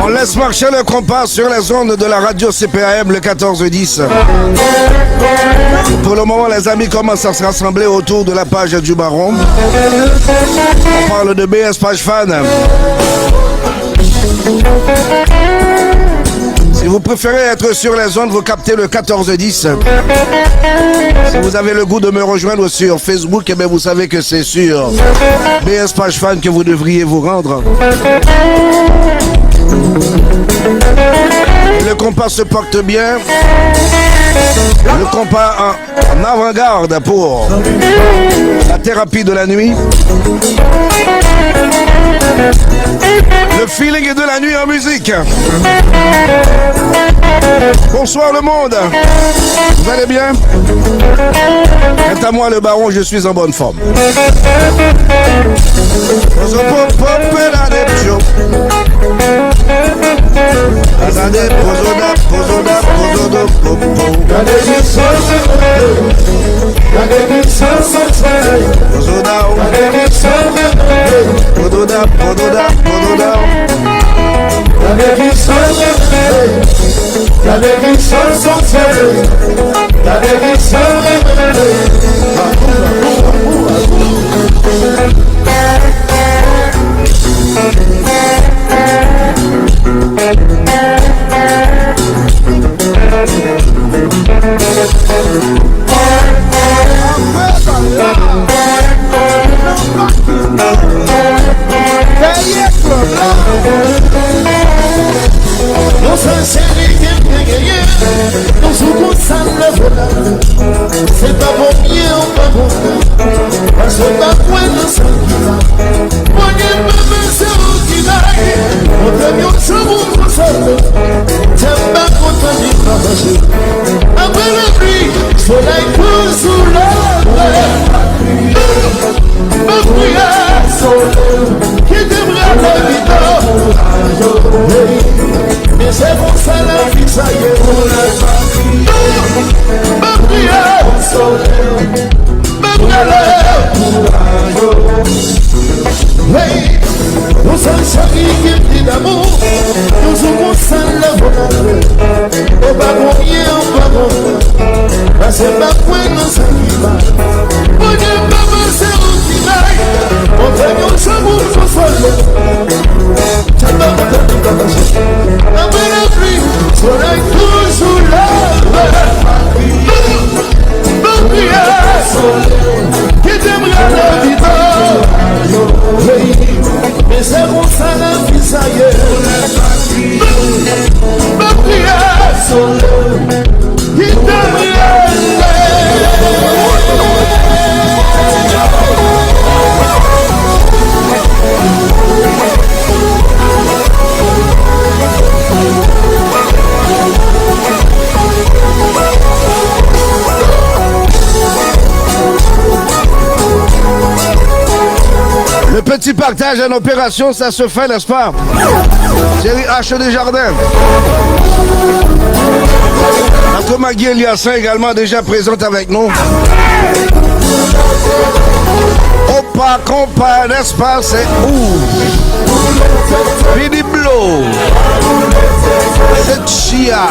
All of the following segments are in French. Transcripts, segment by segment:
On laisse marcher le compas sur les ondes de la radio CPAM le 14-10. Pour le moment, les amis commencent à se rassembler autour de la page du Baron. On parle de BS Page Fan. Si vous préférez être sur les ondes, vous captez le 14-10. Si vous avez le goût de me rejoindre sur Facebook, eh bien vous savez que c'est sur BS Page Fan que vous devriez vous rendre. Le compas se porte bien. Le compas en avant-garde pour la thérapie de la nuit. Le feeling de la nuit en musique. Bonsoir le monde. Vous allez bien? Quant à moi le Baron, je suis en bonne forme. C'est pas bon bien ou pas bon, parce que pas point de ça. Moi j'ai pas c'est où qui l'aille. On t'a mis au chevaux pour ça. T'aimes pas content d'y travailler. Après la pluie, soleil coule sous la mer. Ma prière, qui t'aimerait la vie d'or. Mais c'est pour ça la vie, ça y est, pour la famille. Ma prière, ma prière, hey, nous sommes charriés qui dit d'amour, nous sommes sans la volonté. Au bas combien, au bas combien, parce que ma foi nous s'acquiva. On n'est pas passé au final, on fait nos chevaux pour soi. C'est pas mal de passer. Après la pluie, soleil coule sous la mer. Ma prière, qui t'aimerait la vie d'or. Mais c'est pour ça la vie, ça y est. Ma prière, qui t'aimerait la vie d'or. Le petit partage en opération, ça se fait, n'est-ce pas? Thierry H. Desjardins. Notre Magui Eliassin également déjà présente avec nous. Compas, compas, n'est-ce pas? C'est où? Bidiblo. C'est Chia.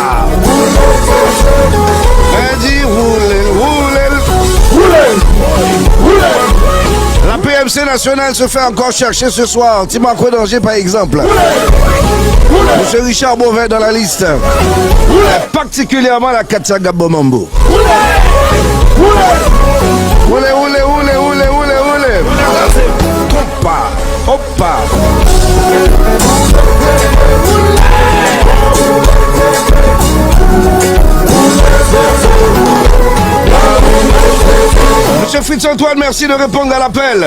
Vas-y, roulez. La PMC nationale se fait encore chercher ce soir. Timaco Danger par exemple. Monsieur Richard Beauvais dans la liste. Et particulièrement la Katia Gabomambo. Oulé. Hoppa. Monsieur Fritz-Antoine, merci de répondre à l'appel.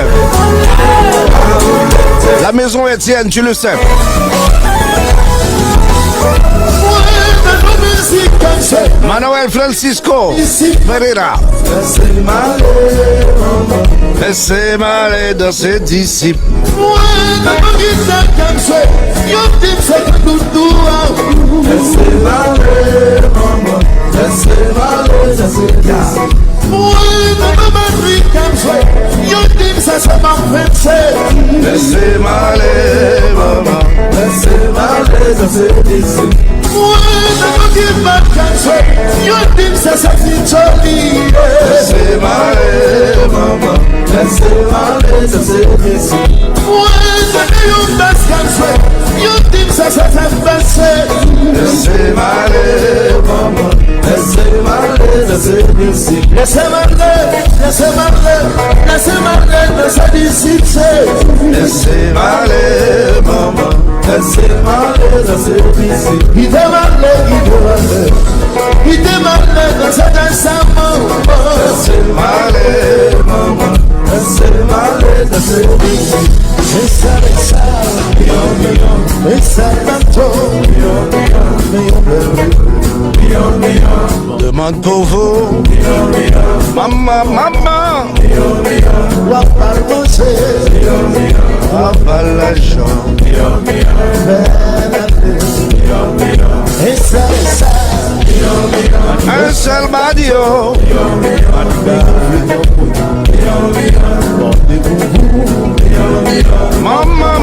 La maison Étienne, tu le sais. Manuel Francisco Pereira. Laissez m'aller dans ses disciples. Laissez-moi aller, maman. Laissez-moi aller dans ses disciples. Laissez-moi aller, maman. Laissez-moi aller dans ses disciples. Laissez-moi aller, maman. Laissez-moi aller dans ses disciples. Laissez-moi aller dans ses disciples. Laissez-moi aller, maman. Laissez-moi aller dans ses disciples. Il demandait dans cet instant. Laissez-moi aller, maman. Laissez-moi aller dans ses disciples. Demande pour vous, maman, pas l'argent. Un seul badio. Maman.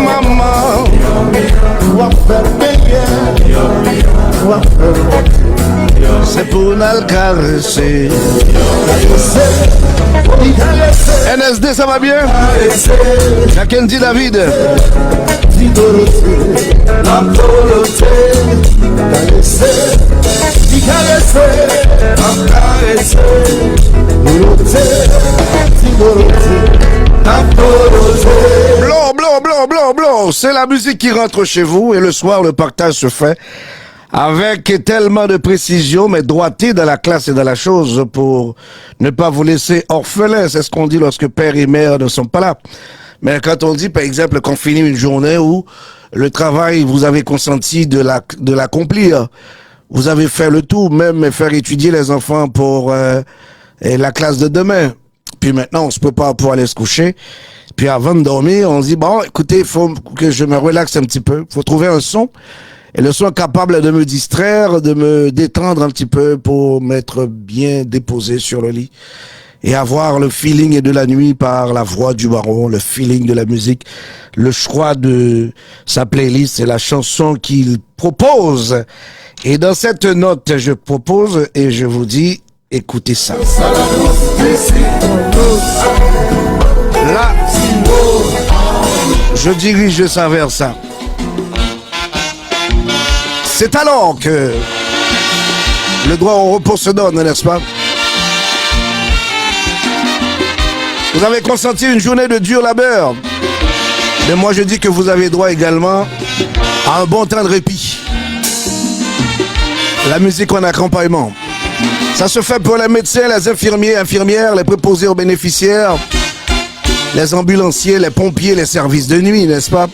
C'est pour nous le caresser. NSD, ça va bien? Y'a Kendi David. Blanc. C'est la musique qui rentre chez vous et le soir, le partage se fait avec tellement de précision, mais droité dans la classe et dans la chose pour ne pas vous laisser orphelin. C'est ce qu'on dit lorsque père et mère ne sont pas là. Mais quand on dit, par exemple, qu'on finit une journée où le travail, vous avez consenti de l'accomplir, vous avez fait le tout, même faire étudier les enfants pour la classe de demain. Puis maintenant, on se prépare pour aller se coucher. Puis avant de dormir, on se dit, bon, écoutez, il faut que je me relaxe un petit peu. Il faut trouver un son. Et le son capable de me distraire, de me détendre un petit peu pour m'être bien déposé sur le lit. Et avoir le feeling de la nuit par la voix du baron, le feeling de la musique, le choix de sa playlist et la chanson qu'il propose. Et dans cette note, je propose et je vous dis, écoutez ça. Là, je dirige ça vers ça. C'est alors que le droit au repos se donne, n'est-ce pas? Vous avez consenti une journée de dur labeur. Mais moi je dis que vous avez droit également à un bon temps de répit. La musique en accompagnement. Ça se fait pour les médecins, les infirmières, les préposés aux bénéficiaires, les ambulanciers, les pompiers, les services de nuit, n'est-ce pas?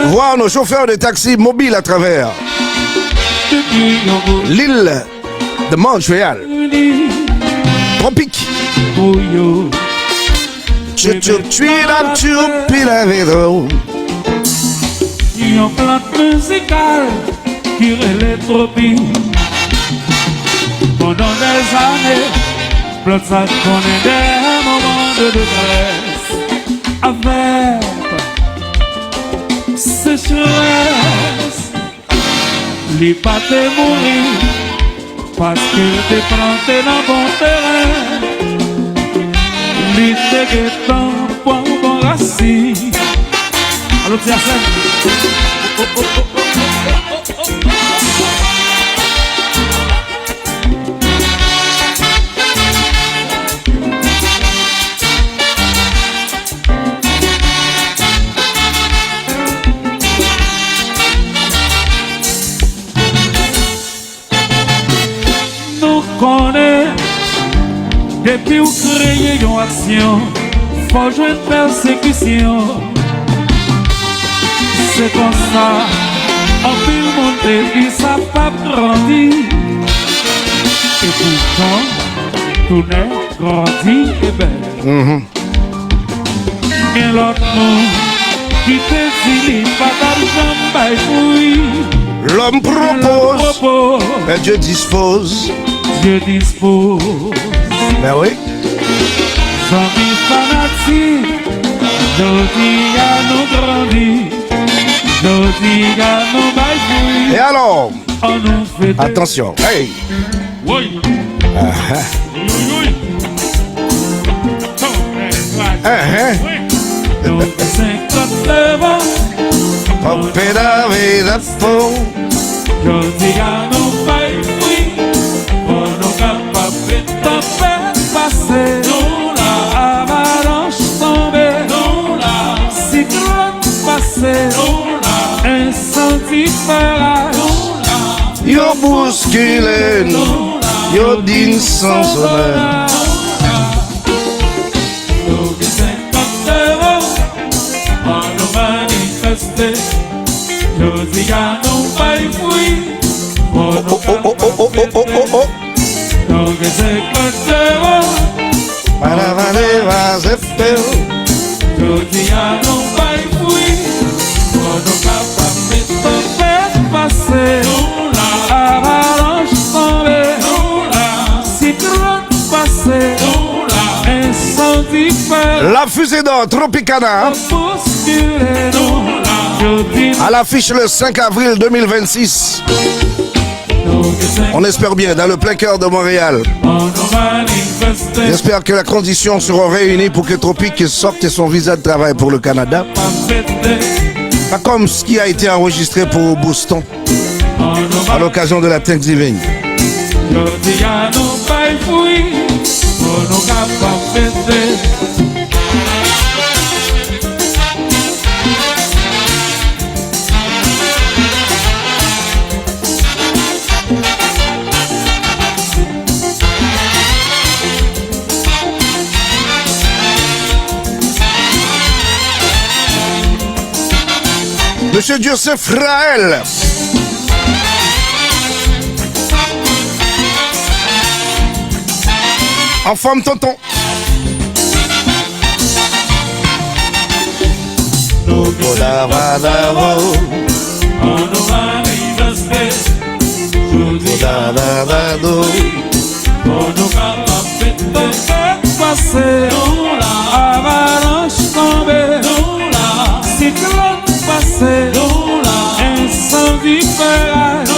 Voir nos chauffeurs de taxi mobiles à travers l'île de Montréal. Tropique. Une plante musicale qui relève tropique. Pendant des années, plante ça connaît des moments de détresse. avec sécheresse. Li pas te mourir parce que te planté dans bon terrain. Li te guettant pour bon racine. Allô, Tia Sen. Nous connaissons depuis où créer une action, faut jouer une persécution. C'est comme ça, on peut monter et ça pas grandir. Et pourtant, tout n'est grandi et belle. Et l'autre monde qui te dit pas d'argent, bah oui. L'homme propose, mais Dieu dispose. Dieu dispose. Ben oui. Zombies fanatiques, Dodia nous grandit, Dodia nous baille. Et alors, On nous fait des... attention, hey. Oui. Oui. Donc 59 ans, Oh, pédave d'affaire. Dodia nous baille. On nous capable de faire passer. Nous la avalanche tombée. Nous la cyclone passé. Nous la incendie ferrage. Yo bousculé nous, yo din sans honneur. Nous qui 50 euros, on nous manifester. Nous dis à nous pas fouiller. Oh, oh, oh, oh, oh, oh, oh, oh, oh. Nous qui 50 euros, nous dis à nous pas fouiller. On nous capable de faire passer. Avalanche tombée, cyclone passé, incendie fait. La fusée d'or Tropicana à l'affiche le 5 avril 2026. On espère bien dans le plein cœur de Montréal. J'espère que les conditions seront réunies pour que Tropique sorte son visa de travail pour le Canada. Pas comme ce qui a été enregistré pour Boston à l'occasion de la Thanksgiving. Monsieur Joseph Fraël. En forme, tonton. Avalanche tombée, cyclone passé, incendie ferrage.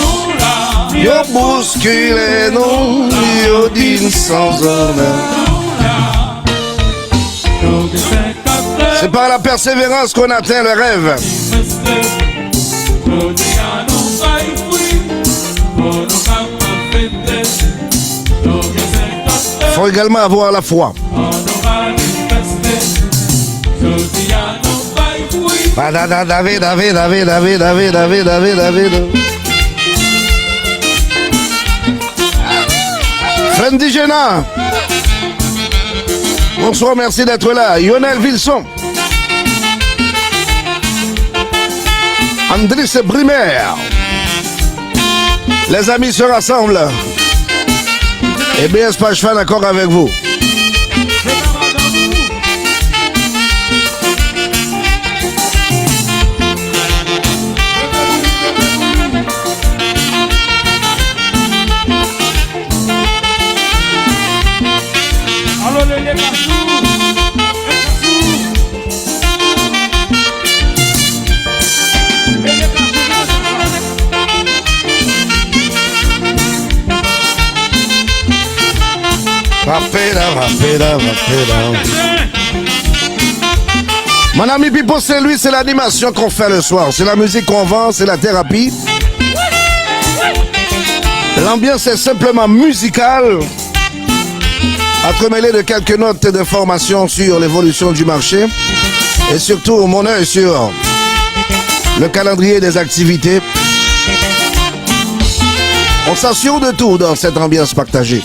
Yo bousculé nous, yo din sans honneur. C'est par la persévérance qu'on atteint le rêve. Il faut également avoir la foi. David. Indigena. Bonsoir, merci d'être là. Lionel Vilson. Andrice Brimer. Les amis se rassemblent. Et BS Page Fan d'accord avec vous. Mon ami Pipo, c'est lui, c'est l'animation qu'on fait le soir. C'est la musique qu'on vend, c'est la thérapie. L'ambiance est simplement musicale, entremêlée de quelques notes d'information sur l'évolution du marché et surtout mon œil sur le calendrier des activités. On s'assure de tout dans cette ambiance partagée.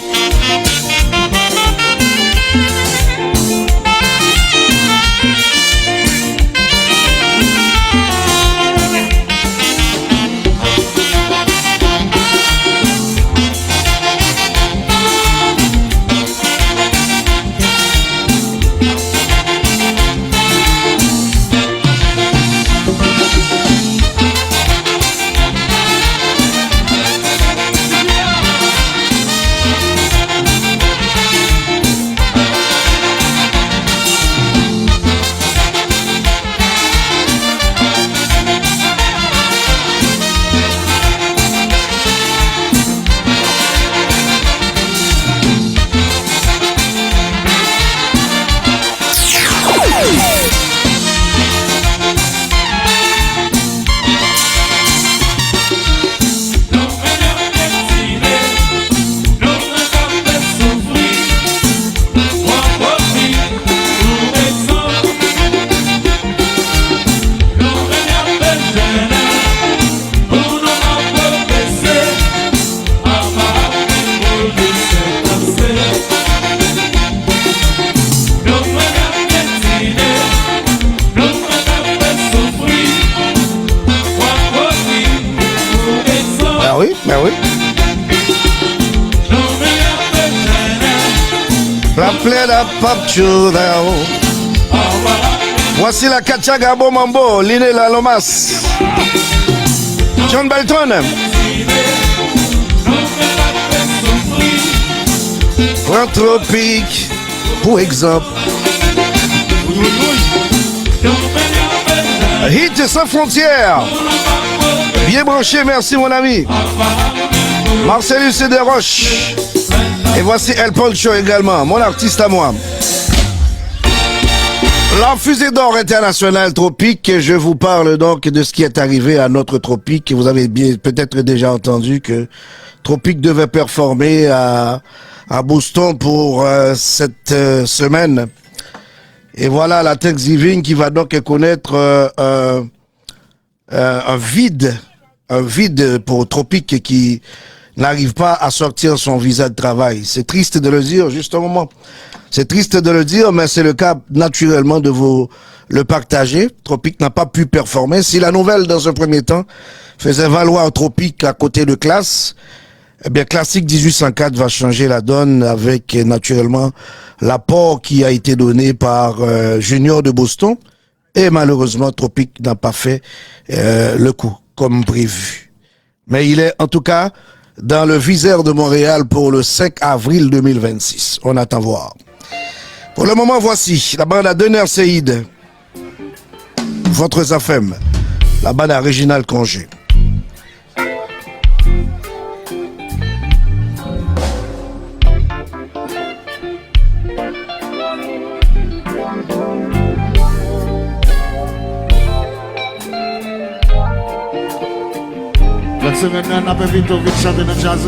Voici la Kachaga Bomambo, Liné La Lomas, John Belton. Un tropique, pour exemple. Hit sans frontières. Bien branché, merci mon ami. Marcellus et Desroches. Et voici El Poncho également, mon artiste à moi. La fusée d'or internationale tropique, je vous parle donc de ce qui est arrivé à notre tropique. Vous avez bien peut-être déjà entendu que Tropique devait performer à Boston pour cette semaine. Et voilà la Thanksgiving qui va donc connaître un vide pour Tropique qui n'arrive pas à sortir son visa de travail. C'est triste de le dire, justement. C'est triste de le dire, mais c'est le cas naturellement de vous le partager. Tropique n'a pas pu performer. Si la nouvelle, dans un premier temps, faisait valoir Tropique à côté de Classe, eh bien, Classique 1804 va changer la donne avec, naturellement, l'apport qui a été donné par Junior de Boston. Et malheureusement, Tropique n'a pas fait le coup, comme prévu. Mais il est, en tout cas, dans le viseur de Montréal pour le 5 avril 2026. On attend voir. Pour le moment, voici la bande à Denner Seïd, votre Zafem, la bande à Réginald Congé. La semaine dernière, on a vite chanter dans le jazz.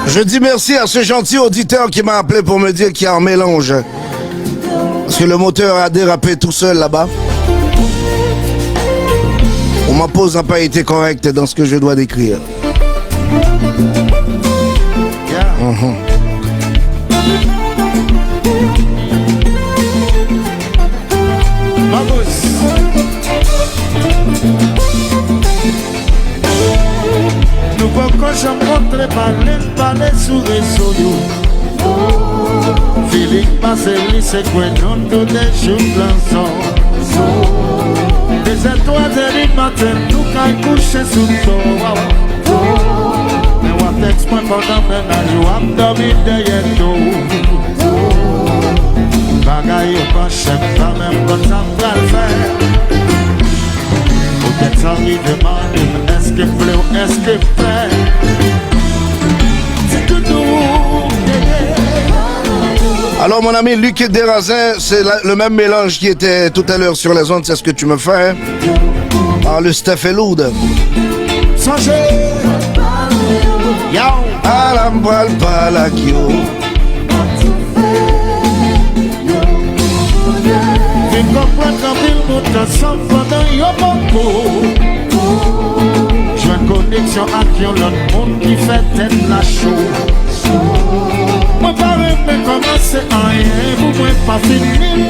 Je dis merci à ce gentil auditeur qui m'a appelé pour me dire qu'il y a un mélange. Parce que le moteur a dérapé tout seul là-bas. Ma pause n'a pas été correcte dans ce que je dois décrire. Nous pouvons jamais montrer parler sous les soyaux. Philippe Marcelli, c'est quoi non tous les jours l'ensemble. Des étoiles du matin, nous quand coucher sous le toit. Mais on t'exprime pendant ménage, on dormi derrière nous. Bagaille au pas chef, pas même quand ça va le faire. Peut-être ça lui demande, est-ce que bleu, est-ce que fait. C'est tout nous. Alors mon ami Luc Desrazin, c'est le même mélange qui était tout à l'heure sur les ondes, c'est ce que tu me fais. Ah, le stuff est lourd. Songez. Yo. Alambal palakio. Tu comprends quand il monte ensemble pendant y'a beaucoup. J'ai une connexion avec l'autre monde qui fait tête la chaux. Moi pas même commencer à rien, vous moi pas finir.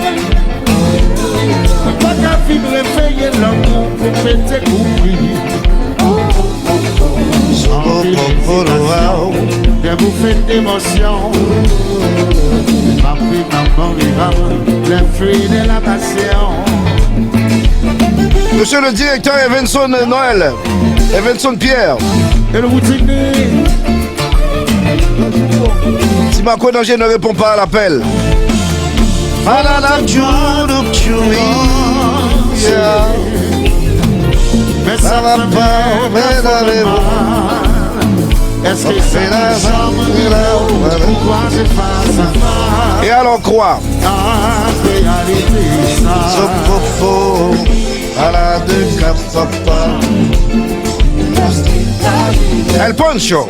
Pas qu'à finir réveiller l'amour pour péter couvrir. Des bouffées d'émotion. Ma prime en bon vivant, les fruits de la passion. Monsieur le directeur Evanson Noël, Evanson Pierre. Et le routine. Si ma danger ne répond pas à l'appel. Mais ça va pas, est-ce que c'est la jambe? Pourquoi je fasse ça? Et alors quoi? Réalité, ça. Sopofo, à la de Capapa. El Poncho.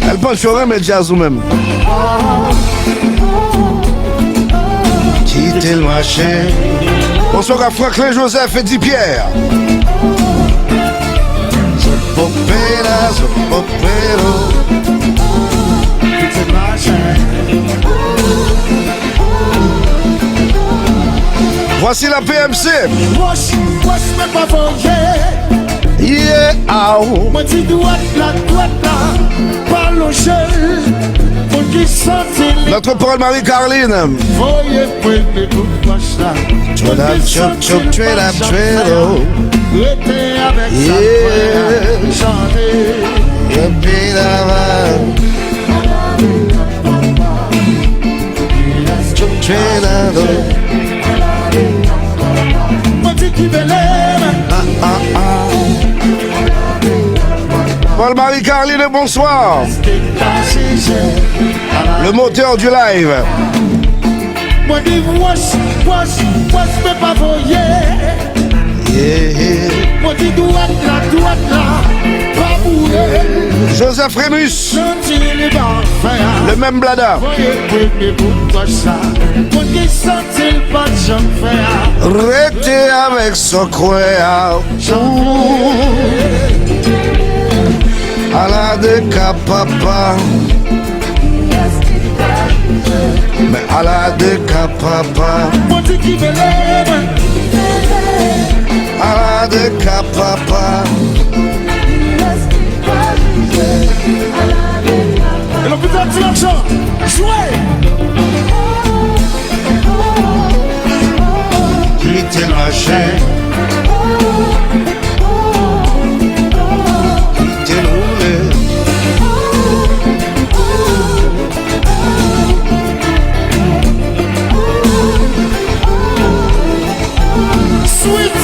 El Poncho mais jazz ou même. Quittez le marché. Bonsoir à Franklin Joseph et Di Pierre. Zopopera, zopopero. Quittez le marché. Voici la PMC. Wesh, mais pas voyer. Yeah, ow. Moi tu dois la, pas loger. Pour qui sentir. Notre Paul-Marie Carline. Voyez, prendre tout wesh là. Trade up, Restez avec ça, chanter. Moi tu qui Paul-Marie Carline, bonsoir. Le moteur du live. Moi dis wesh, mais pas voyer. Moi dis droite là, pas bouger. Joseph Rémus, le même blada. Voyez, pour ça. Moi dis sentir pas de j'en faire. Restez avec son croix. À la de Capapa. Mais à la de Capapa. Moi dis qui me lève. À la de Capapa. Et l'hôpital de l'argent, jouez. Quittez le marché. Quittez le roulé. Sweet.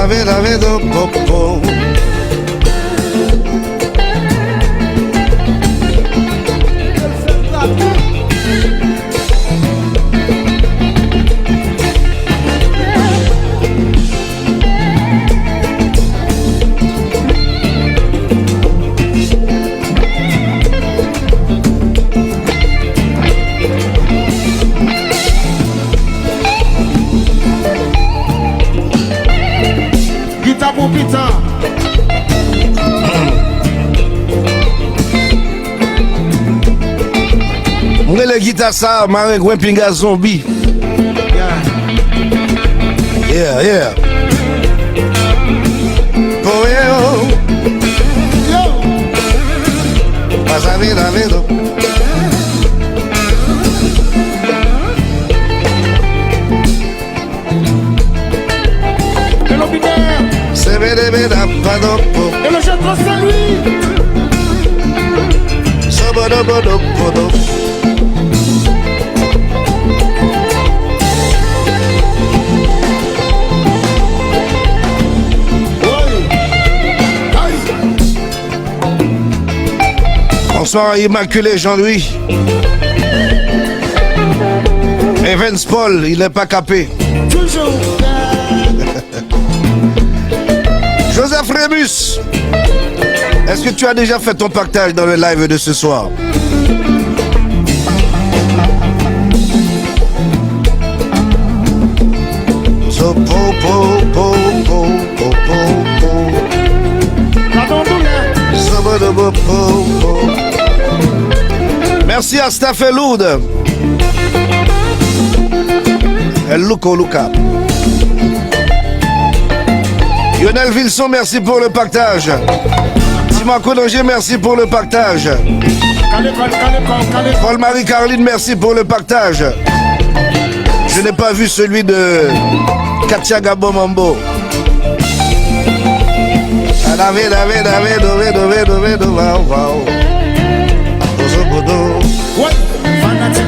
David, popo. Guitare pour pita. On est le guitare ça, Marin Gwimpinga Zombie. Yeah. Oh yeah. Pasa vida. Et l'opinaire. Se vede padopo. Et le jeune Saint-Louis. Sobodobodobodo. Bonsoir Immaculé Jean-Louis. Evans Paul, il n'est pas capé. Toujours. Joseph Rémus, est-ce que tu as déjà fait ton partage dans le live de ce soir? So po po po po po po. So po po po po. Merci à Steph Eloud. El Luca. Lionel Vilson, merci pour le partage. Simon Kodonger, merci pour le partage. Paul-Marie Caroline, merci pour le partage. Je n'ai pas vu celui de Katia Gabo Mambo. David. Ouais, fanatique.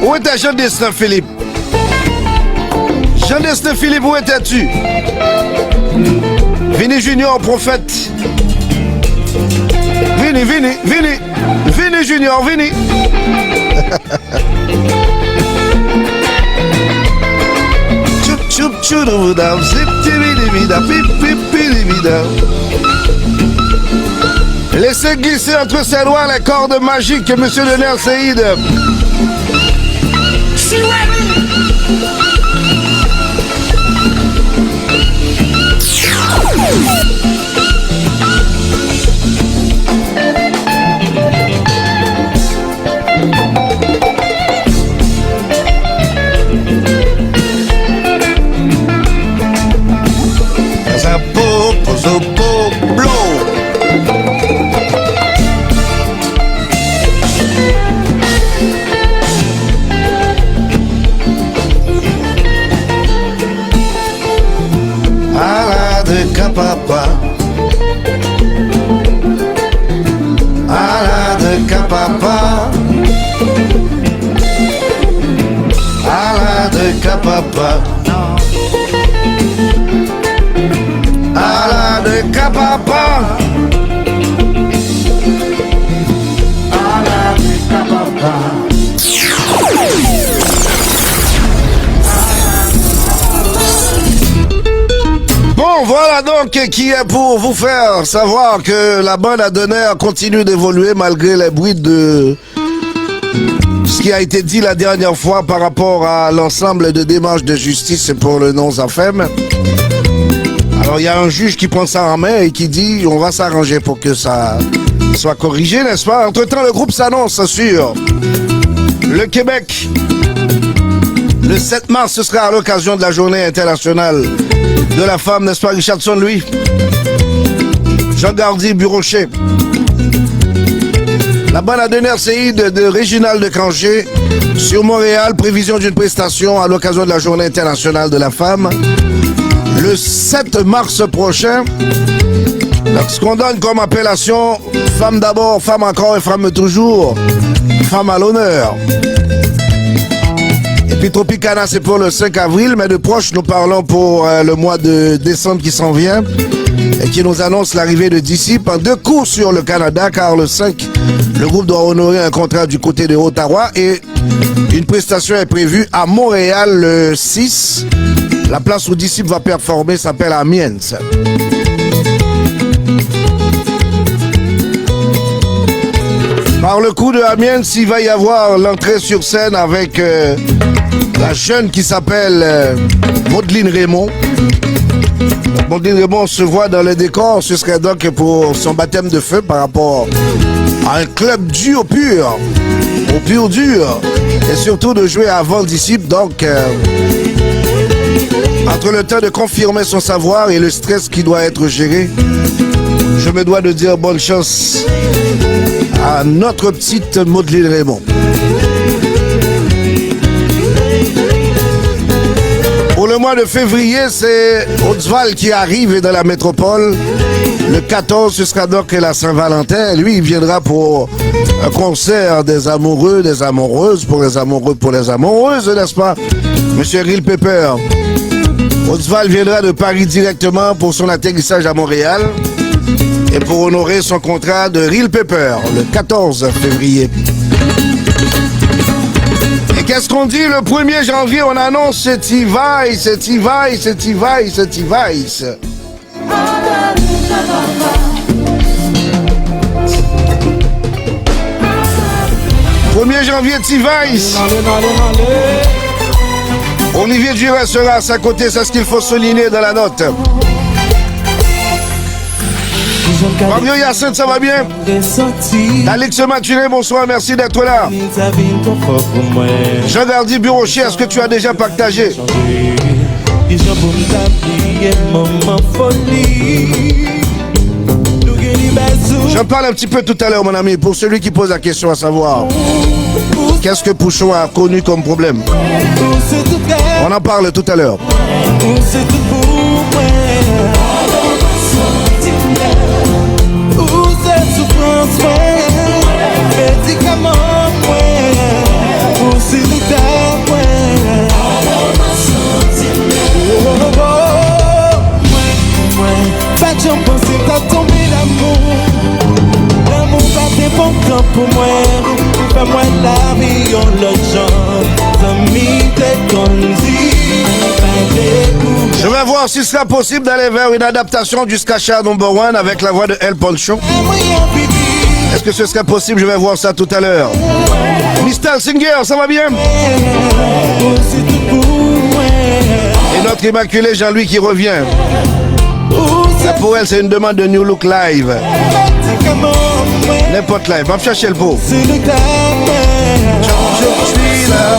Où était Jean-Destin Philippe? Jean-Destin Philippe, où étais-tu? Vini Junior, prophète. Vini Junior, Vini. Laissez glisser entre ses doigts les cordes magiques que Monsieur le Nerf Seïd. Papa, ala de capapa, ala de capapa, ala de capapa, ala de capapa. Bon, voilà donc qui est pour vous faire savoir que la bande à Donner continue d'évoluer malgré les bruits de ce qui a été dit la dernière fois par rapport à l'ensemble de démarches de justice pour le non-AFEM. Alors il y a un juge qui prend ça en main et qui dit on va s'arranger pour que ça soit corrigé, n'est-ce pas? Entre-temps, le groupe s'annonce sur le Québec. Le 7 mars, ce sera à l'occasion de la journée internationale de la femme, n'est-ce pas, Richardson, lui? Jean Gardy, Burocher. La bande à dernière séide de Réginald de Cranger sur Montréal, prévision d'une prestation à l'occasion de la Journée internationale de la femme le 7 mars prochain. Donc, ce qu'on donne comme appellation, femme d'abord, femme encore et femme toujours, femme à l'honneur. Et puis Tropicana, c'est pour le 5 avril, mais de proche, nous parlons pour le mois de décembre qui s'en vient et qui nous annonce l'arrivée de Disciple en 2 cours sur le Canada, car le 5, le groupe doit honorer un contrat du côté de Ottawa et une prestation est prévue à Montréal le 6. La place où Disciple va performer s'appelle Amiens. Par le coup de Amiens, il va y avoir l'entrée sur scène avec la jeune qui s'appelle Maudeline Raymond. Maudeline Raymond se voit dans le décor, ce serait donc pour son baptême de feu par rapport à un club dur pur, au pur dur, et surtout de jouer avant Disciple, donc entre le temps de confirmer son savoir et le stress qui doit être géré, je me dois de dire bonne chance à notre petite Maudeline Raymond. Pour le mois de février, c'est Oswald qui arrive dans la métropole. Le 14, ce sera donc la Saint-Valentin. Lui, il viendra pour un concert des amoureux, des amoureuses, pour les amoureux, pour les amoureuses, n'est-ce pas, Monsieur Real Pepper? Oswald viendra de Paris directement pour son atterrissage à Montréal et pour honorer son contrat de Real Pepper le 14 février. Et qu'est-ce qu'on dit le 1er janvier? On annonce c'est T-Vice, c'est T-Vice, c'est T-Vice, c'est T-Vice. 1er janvier, T-Vice. Olivier Duret sera à sa côté, c'est ce qu'il faut souligner dans la note. Fabio Yacine, ça va bien? Alix Maturin, bonsoir, merci d'être là. Jean Gardi Bureaucher, est-ce que tu as déjà partagé? Je parle un petit peu tout à l'heure, mon ami, pour celui qui pose la question à savoir qu'est-ce que Pouchon a connu comme problème. On en parle tout à l'heure. Pour moi, fais-moi la vie en je vais voir si ce sera possible d'aller vers une adaptation du Skacha Number One avec la voix de El Poncho. Est-ce que ce serait possible? Je vais voir ça tout à l'heure. Mr. Singer, ça va bien? Et notre immaculé Jean-Louis qui revient. Ça pour elle, c'est une demande de New Look Live. N'importe live, va me chercher le pot. Je suis là,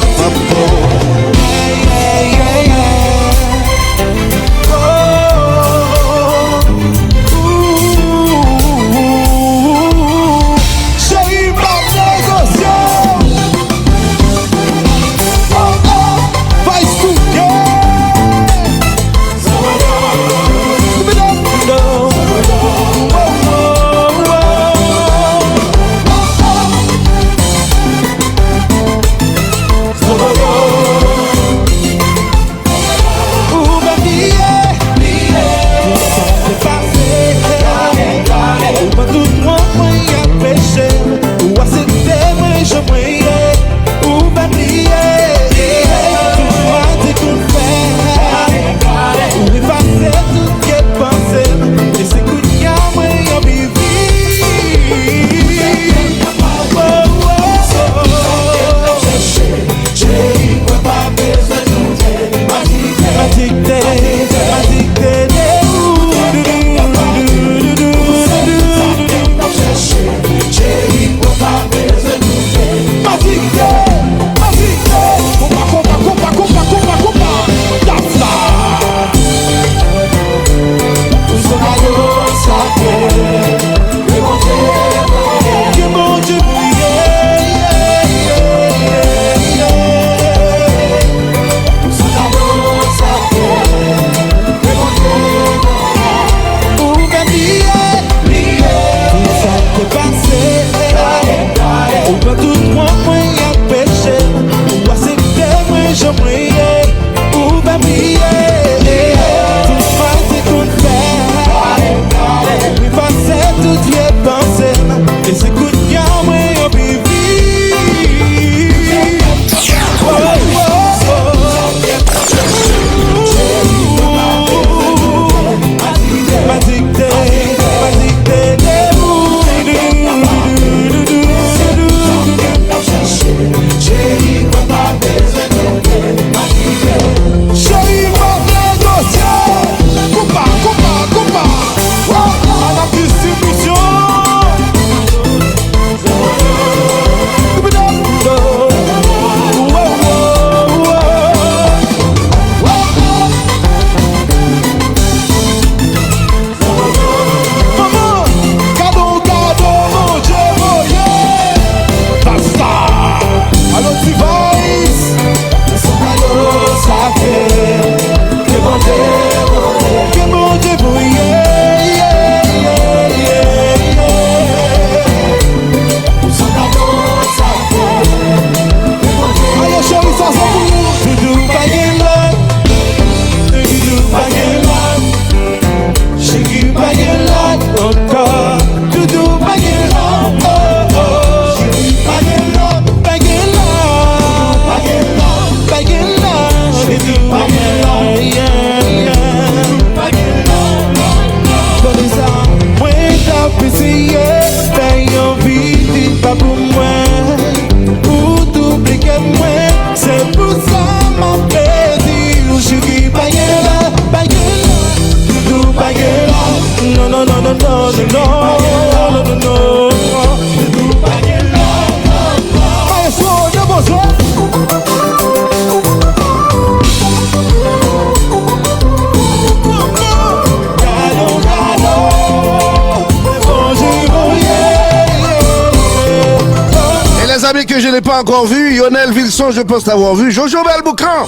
amis que je n'ai pas encore vus, Lionel Vilson, je pense l'avoir vu. Jojo Belboucan.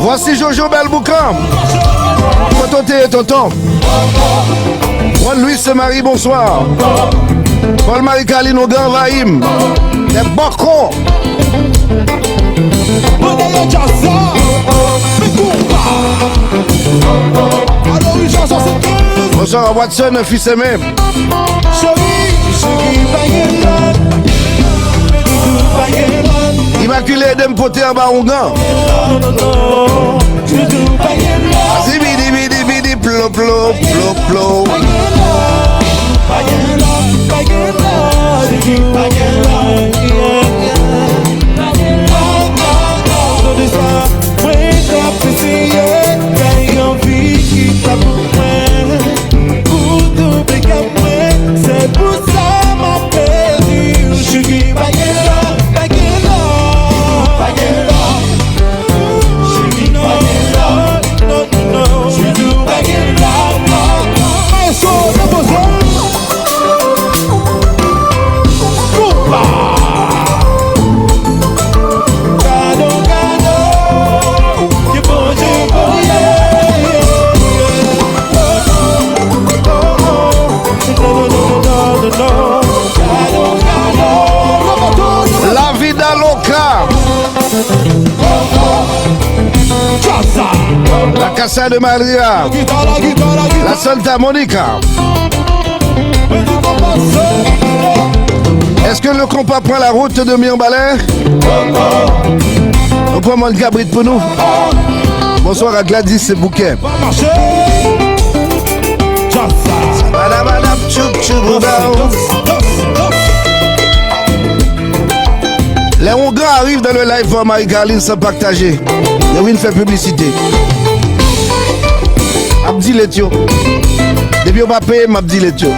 Voici Jojo Belboucan. Tonton. Juan Luis se marie, bonsoir. Paul-Marie Kalino Grand Vahim. Les bocons. Bonsoir Watson, fils aimé. Immaculé d'Empoté en Barongan. Zibidi bidi bidi plo plo plo plo. C'est pour ça m'appelle Chugui Bagela, Bagela, Bagela. Chugui Bagela, no, Chugui Bagela. Maestro, Kupa. Gado, que bom de La vida loca. La Casa de Maria. La Santa Monica. Est-ce que le compas prend la route de Mirbalais? On prend mon Gabrit pour nous. Bonsoir à Gladys et Bouquet. Les Hongrois arrivent dans le live pour Marie-Carline sans partager. Lewin fait publicité. Abdi Letio. Depuis on m'a payé, m'Abdi Letio.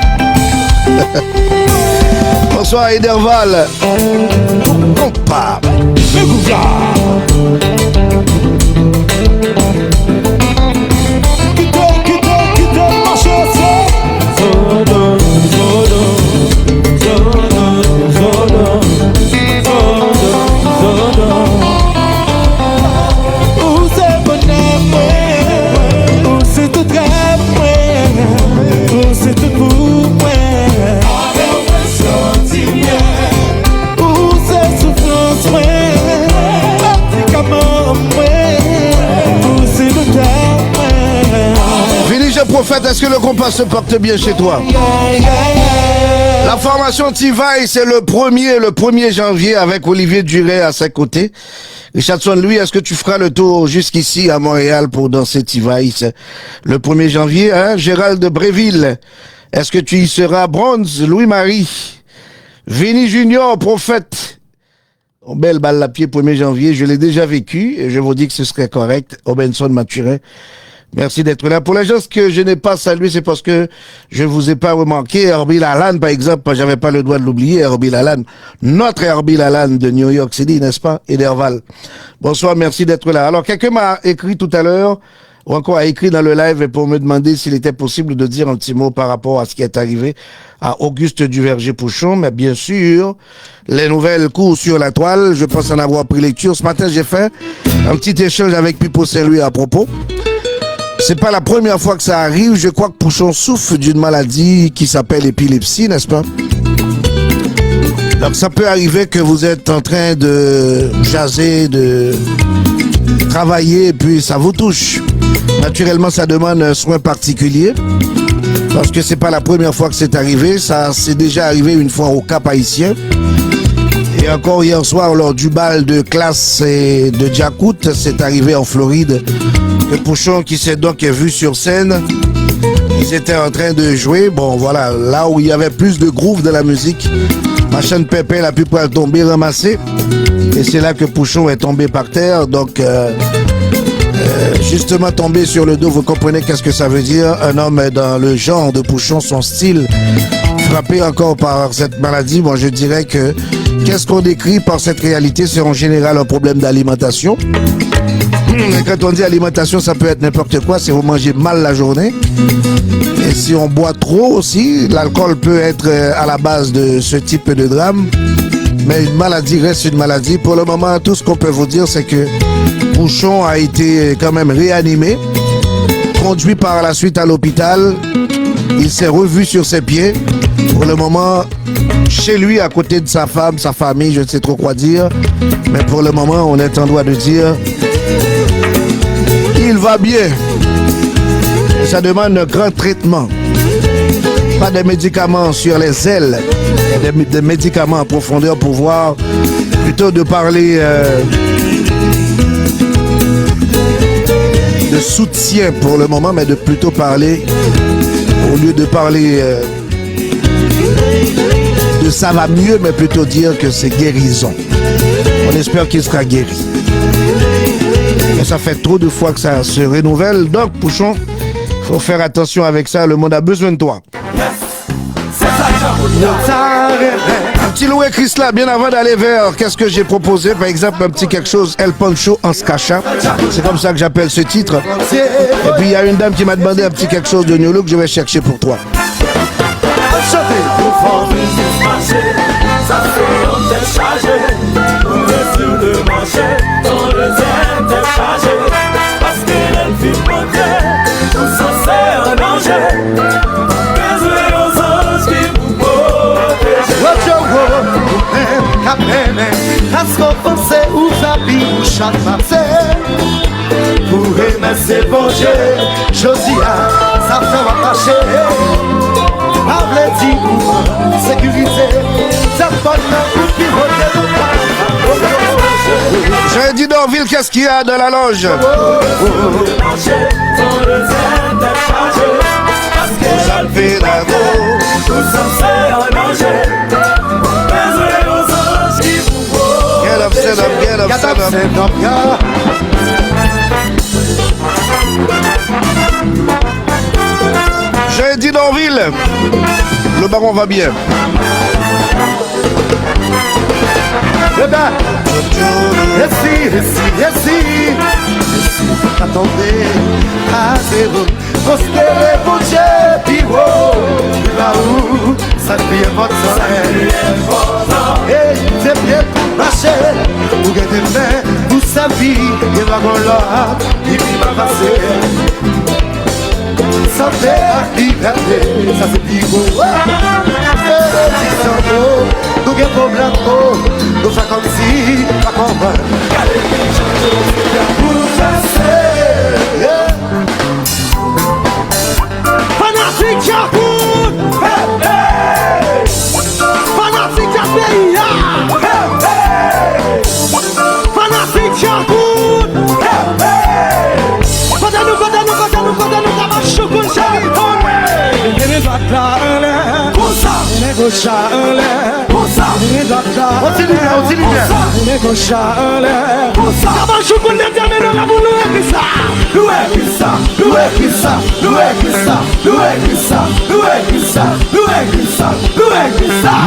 Bonsoir Ederval. Compa. Prophète, est-ce que le compas se porte bien chez toi? La formation Tivaï, c'est le 1er janvier avec Olivier Duret à ses côtés. Richardson, lui, est-ce que tu feras le tour jusqu'ici à Montréal pour danser Tivaï le 1er janvier, hein? Gérald de Bréville, est-ce que tu y seras? Bronze, Louis-Marie, Vinny Junior, Prophète. Oh, belle balle la pied 1er janvier, je l'ai déjà vécu et je vous dis que ce serait correct. Obenson Mathurin. Merci d'être là. Pour les gens que je n'ai pas salué, c'est parce que je ne vous ai pas remarqué. Herbie Lalanne, par exemple, j'avais pas le droit de l'oublier. Herbie Lalanne, notre Herbie Lalanne de New York City, n'est-ce pas? Ederval. Bonsoir, merci d'être là. Alors, quelqu'un m'a écrit tout à l'heure, ou encore a écrit dans le live pour me demander s'il était possible de dire un petit mot par rapport à ce qui est arrivé à Auguste Duverger-Pouchon. Mais bien sûr, les nouvelles courent sur la toile. Je pense en avoir pris lecture. Ce matin, j'ai fait un petit échange avec Pipo Saint-Louis à propos. C'est pas la première fois que ça arrive. Je crois que Pouchon souffre d'une maladie qui s'appelle épilepsie, n'est-ce pas? Donc ça peut arriver que vous êtes en train de jaser, de travailler, et puis ça vous touche. Naturellement, ça demande un soin particulier. Parce que c'est pas la première fois que c'est arrivé. Ça s'est déjà arrivé une fois au Cap Haïtien. Et encore hier soir, lors du bal de classe de Djakout, c'est arrivé en Floride. Le Pouchon qui s'est donc vu sur scène, ils étaient en train de jouer. Bon, voilà, là où il y avait plus de groove de la musique, ma chaîne Pépé a pu pas tomber, ramasser. Et c'est là que Pouchon est tombé par terre. Donc, justement tombé sur le dos, vous comprenez qu'est-ce que ça veut dire? Un homme dans le genre de Pouchon, son style, frappé encore par cette maladie. Bon, je dirais que qu'est-ce qu'on décrit par cette réalité? C'est en général un problème d'alimentation. Et quand on dit alimentation, ça peut être n'importe quoi. Si vous mangez mal la journée, et si on boit trop aussi, l'alcool peut être à la base de ce type de drame. Mais une maladie reste une maladie. Pour le moment, tout ce qu'on peut vous dire, c'est que Bouchon a été quand même réanimé, conduit par la suite à l'hôpital. Il s'est revu sur ses pieds. Pour le moment, chez lui, à côté de sa femme, sa famille, je ne sais trop quoi dire. Mais pour le moment, on est en droit de dire qu'il va bien. Et ça demande un grand traitement. Pas des médicaments sur les ailes, mais des médicaments en profondeur pour voir, plutôt de parler de soutien pour le moment, mais de plutôt parler, au lieu de parler de ça va mieux, mais plutôt dire que c'est guérison. On espère qu'il sera guéri. Mais ça fait trop de fois que ça se renouvelle, donc Bouchon, il faut faire attention avec ça, le monde a besoin de toi. Un petit Louis Chris là, bien avant d'aller vers qu'est-ce que j'ai proposé, par exemple un petit quelque chose El Pancho en se cachant. C'est comme ça que j'appelle ce titre. Et puis il y a une dame qui m'a demandé un petit quelque chose de New Look, je vais chercher pour toi. Parce qu'on pensait où ça vit, où chaque matin pour remercier bon Dieu, Josia, ça fait m'attacher. Parle dit pour sécurité, ça donne un coup de J'ai dit Dorville, qu'est-ce qu'il y a dans la loge? Get up, stand up. J'ai dit Dorville, le baron va bien. Eh ben, ici, attendez, à zéro, prospérez pour Dieu, puis là où, ça devient votre soleil, et c'est bien pour marcher, vous gardez main, vous savez, il va qu'on l'a, il va passer, santé à liberté, ça c'est plus beau, nous avons problème, nous faisons comme si, pas comprendre. Pour passer, fanatique à route, fanatique à pays, fanatique à route, nous, ta marche au couche,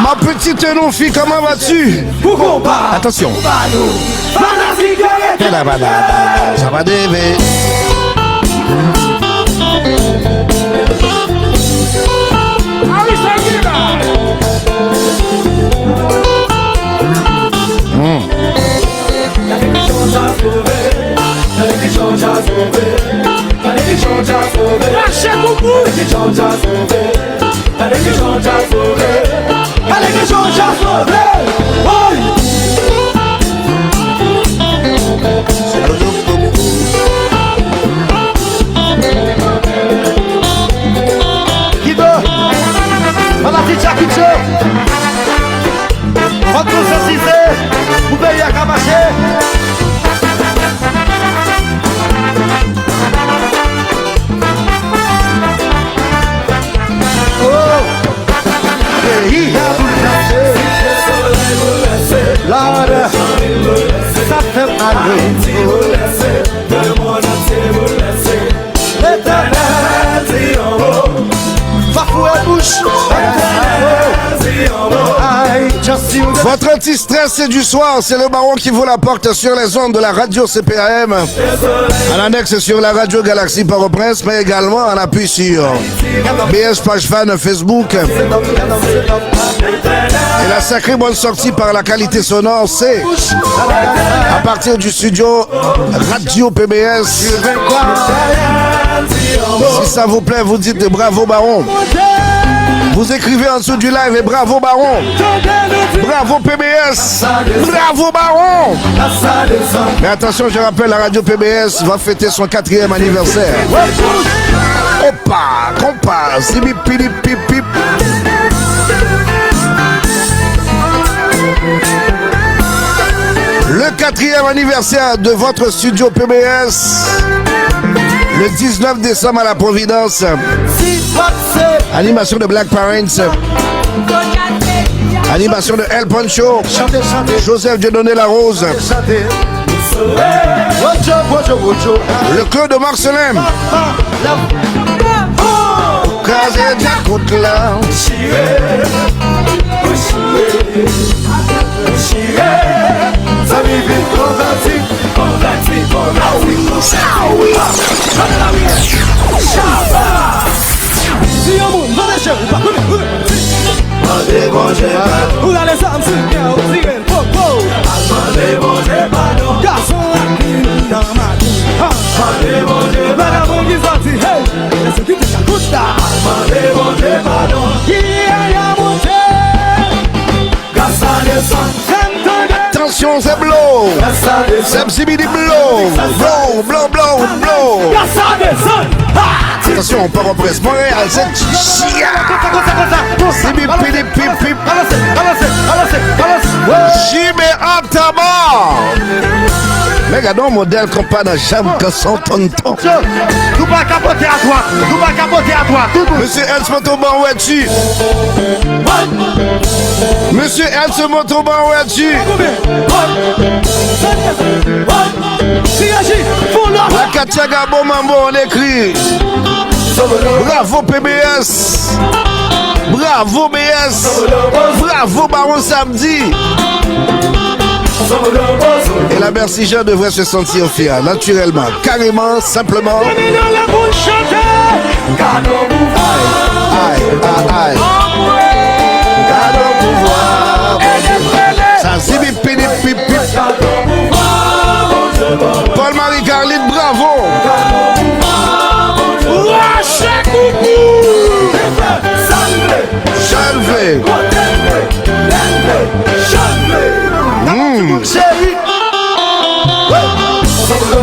Ma petite non-fille, comment vas-tu? Attention. Ça va déver. vous payez à Kamaché. Lord, ça fait mal. L'éternel dit en haut, parfois bouche. Aïe, Merci. Votre anti-stress du soir, c'est le baron qui vous l'apporte sur les ondes de la radio CPAM. En annexe sur la radio Galaxy Port-au-Prince, mais également en appui sur BS Page Fan Facebook. Et la sacrée bonne sortie par la qualité sonore, c'est à partir du studio Radio PBS. Si ça vous plaît, vous dites bravo baron. Vous écrivez en dessous du live et bravo baron. Bravo PBS. Bravo baron. Mais attention, je rappelle, la radio PBS va fêter son 4e anniversaire. Opa, compas, zibip, pip, pip, pip. Le 4e anniversaire de votre studio PBS. Le 19 décembre à la Providence. Animation de Black Parents. Animation de El Poncho. Joseph Dieudonné Larose. Le club de Marcelin. Attention, c'est blow. C'est bzibidi blow. Blow, blow, blow, blow. Attention, on part en presse. Montréal, c'est chia. C'est bip, pip, pip, pip. Jimé Antama. Mais regardons, modèle qu'on pas dans Jam que son tonton. Nous pas capoter à droite. Nous pas capoter à droite. Monsieur Ernst Motoban, où es-tu? Monsieur Ernst Motoban, où es-tu? La Katiaga Bomambo, on écrit. Bravo PBS. Bravo BS. Bravo Baron Samedi. Et la Merci Jean devrait se sentir fier, naturellement, carrément, simplement. Aïe, aïe, aïe. Ça zibip, pip, pip, pip. Paul-Marie Carline, bravo. Chalvé.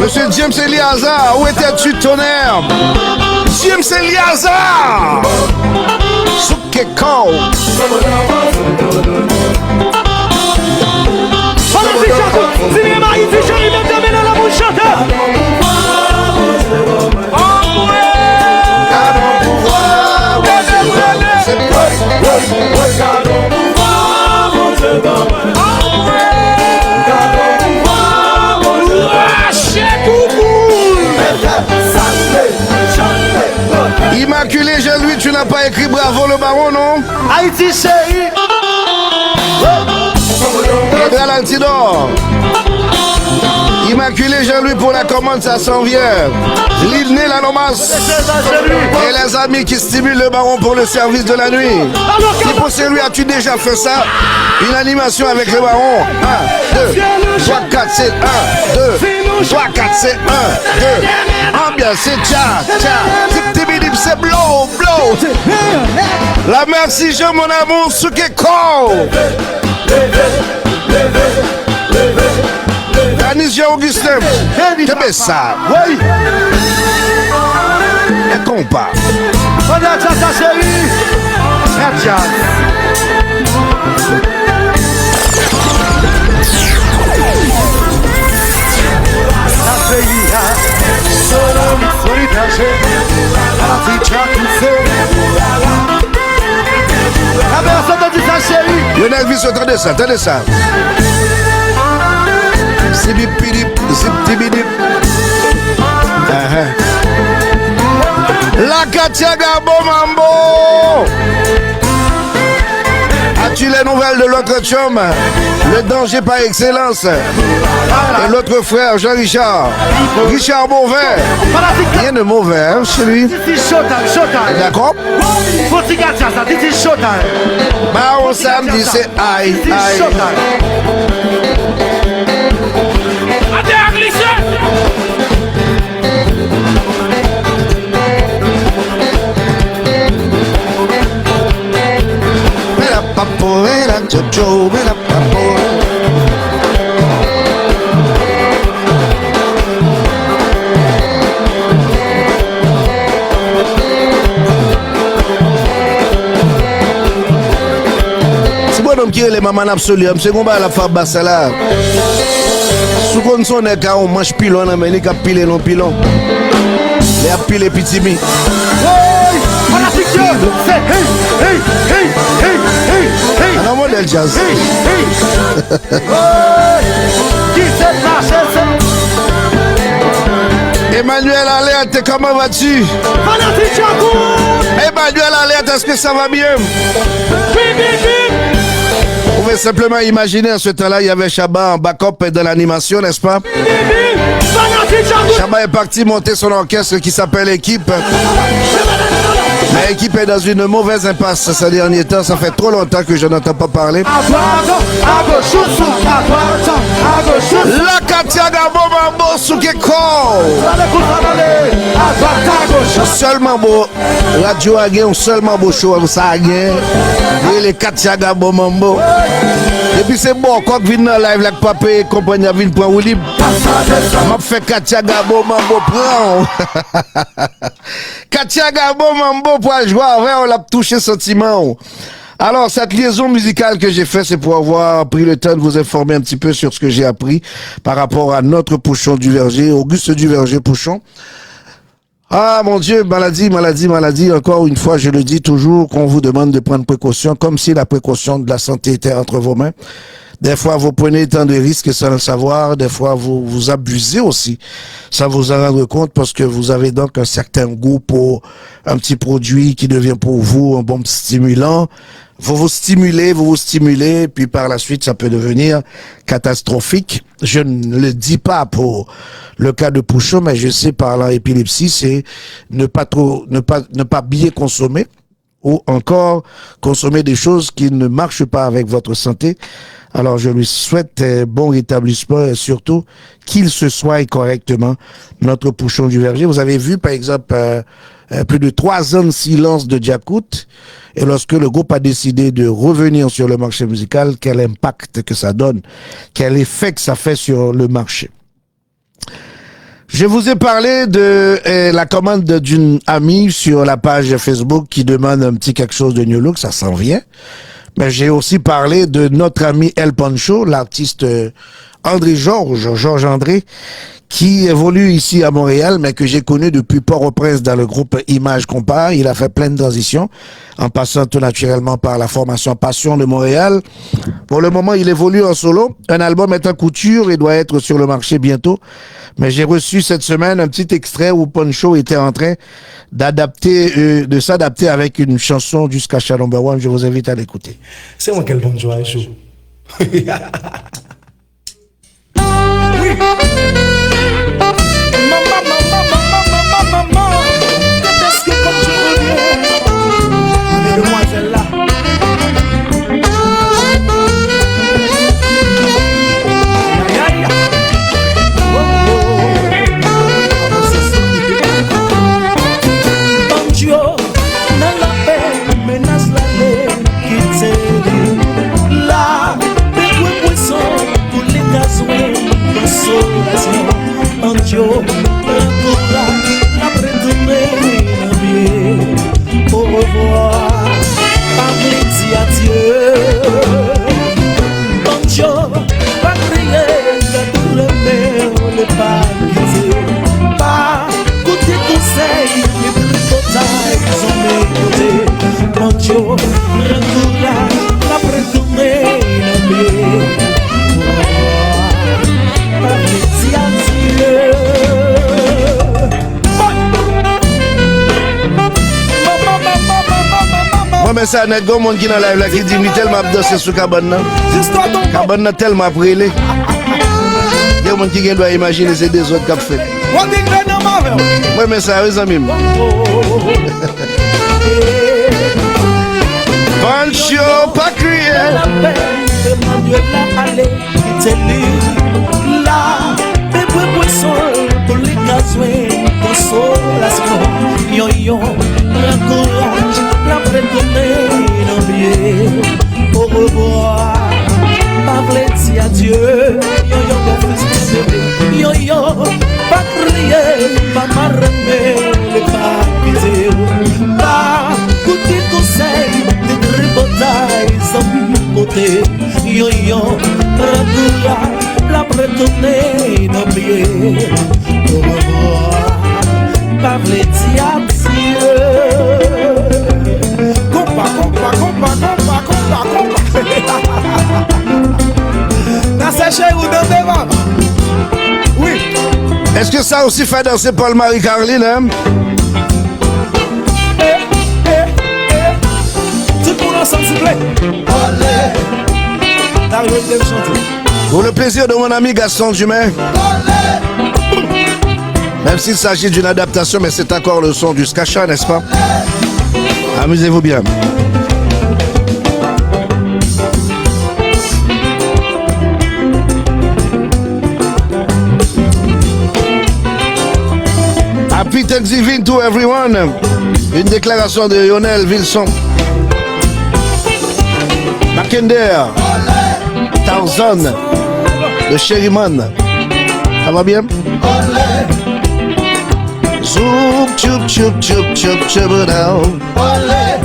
Monsieur James Eliazar, où étais-tu, tonnerre? James Eliazar. Soukeko. Immaculé Jean-Louis, tu n'as pas écrit bravo le baron, non? Haïti chérie. Pedral Altidor. Immaculé Jean-Louis pour la commande, ça s'en vient. Livné la Nomas. Et les amis qui stimulent le baron pour le service de la nuit. Si pour celui as-tu déjà fait ça? Une animation avec le baron. 1, 2, 3, 4, c'est 1, 2, 3, 4, c'est 1, 2. Ambiance, c'est tcha, tcha. Tip-tip-dip, c'est blow, blow. La merci Jean, mon amour, Soukeko. Anis Jean-Augustin, t'es ça. Oui. Et compas. On a ça, chérie. Lionel Viss, attendez ça. Zibipidip, ziptibidip. La Katiaga Bomambo. As-tu les nouvelles de l'autre chum? Le danger par excellence. Et l'autre frère, Jean-Richard. Richard Mauvais. Rien de mauvais hein, chez lui. Showtime. D'accord? Faut que ça, this is showtime. Bah, on samedi, c'est aïe, This is aïe. showtime. Mira papo, mira chocho, mira papo. C'est bon, donc, qui est les mamans absolues, c'est qu'on va la faire basse là. Sous qu'on sonne, on mange pilon, mais il y a pilé non pilon. Il y a pilé pitimi. Voilà, c'est hey, hey, hey, hey, hey, hey. Un modèle jazz. Hey, hey. Qui c'est là, c'est Emmanuel Alerte, comment vas-tu? Voilà, c'est Chakou. Emmanuel Alerte, est-ce que ça va bien? Vous pouvez simplement imaginer, en ce temps-là, il y avait Chaba en backup de l'animation, n'est-ce pas? Chaba est parti monter son orchestre qui s'appelle Équipe. Mais Équipe est dans une mauvaise impasse ces derniers temps. Ça fait trop longtemps que je n'entends pas parler. La Katiaga Bomambo Soukeko. Seulement beau. Radio a gagné, seulement beau show. Ça a gagné. Et les Katiaga Bomambo. Et puis c'est bon, quand vient dans live, like papa et compagnie à Ville Point Libre. M'a fait Katiaga Bomambo prend. Katiaga Bomambo pour jouer avec, on l'a touché sentiment. Alors, cette liaison musicale que j'ai faite, c'est pour avoir pris le temps de vous informer un petit peu sur ce que j'ai appris par rapport à notre Pouchon du Verger, Auguste du Verger Pouchon. Ah, mon Dieu, maladie. Encore une fois, je le dis toujours qu'on vous demande de prendre précaution, comme si la précaution de la santé était entre vos mains. Des fois, vous prenez tant de risques sans le savoir. Des fois, vous vous abusez aussi sans vous en rendre compte parce que vous avez donc un certain goût pour un petit produit qui devient pour vous un bon petit stimulant. Vous vous stimulez, puis par la suite, ça peut devenir catastrophique. Je ne le dis pas pour le cas de Pouchon, mais je sais par l'épilepsie, c'est ne pas bien consommer ou encore consommer des choses qui ne marchent pas avec votre santé. Alors, je lui souhaite bon rétablissement et surtout qu'il se soigne correctement, notre Pouchon du Verger. Vous avez vu, par exemple, plus de 3 ans de silence de Djakout. Et lorsque le groupe a décidé de revenir sur le marché musical, quel impact que ça donne, quel effet que ça fait sur le marché. Je vous ai parlé de la commande d'une amie sur la page Facebook qui demande un petit quelque chose de New Look, ça s'en vient. Mais j'ai aussi parlé de notre ami El Pancho, l'artiste Georges André, qui évolue ici à Montréal, mais que j'ai connu depuis Port-au-Prince dans le groupe Image Compas. Il a fait plein de transitions, en passant tout naturellement par la formation Passion de Montréal. Pour le moment, il évolue en solo. Un album est en couture et doit être sur le marché bientôt. Mais j'ai reçu cette semaine un petit extrait où Pancho était en train de s'adapter avec une chanson jusqu'à Number One. Je vous invite à l'écouter. C'est moi quel bon joie chaud. Au revoir, par plaisir à Dieu. Bonjour, pas prier, tout le monde ne pas quitter. Pas goûter conseil, mais plutôt taille, ils ont mes côtés. Bonjour, retour là, après tourner la vie. Au revoir, par plaisir à Dieu. mais ça, net, il y a un monde qui dans la live là qui dit, tellement dansé sur cabane. Cabane tellement brûlé. Il y a un monde qui doit imaginer c'est des autres qui ont fait. Oui, mais ça, les amis. Pancho, pas crier. Emmanuel a allé, là, des poissons pour les gazouins, consolation. Yo yo, la courage, la prédonnée, au revoir. Parlez-y à Dieu, yo yo, mon fils bébé, yo yo, pas crier, pas m'arrêter, pas pitié, pas goûter conseil, des tripotailles, sans côté, yo yo, retourna, la prétonnée, n'oubliez, au revoir, parlez-y à Dieu. Compa. Oui. Est-ce que ça aussi fait danser Paul-Marie Caroline, hein? Tout le monde ensemble, s'il vous plaît. Pour le plaisir de mon ami Gaston Dumain. Même s'il s'agit d'une adaptation, mais c'est encore le son du Skacha, n'est-ce pas? Amusez-vous bien. Happy Thanksgiving to everyone. Une déclaration de Lionel Wilson. Mackinder. Tarzan. De Sherryman. Ça va bien? Zouk, tchoup, tchoup, tchoup, tchoup, tchoup, down.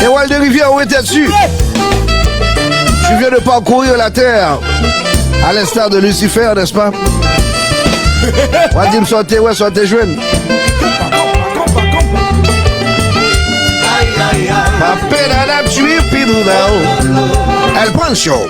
Et Wal de Rivière, où étais-tu? Tu viens de parcourir la terre. À l'instar de Lucifer, n'est-ce pas? Wadim, sortez, ouais, sortez jeune. Ma pédale, tu es pidou down. Elle prend le show.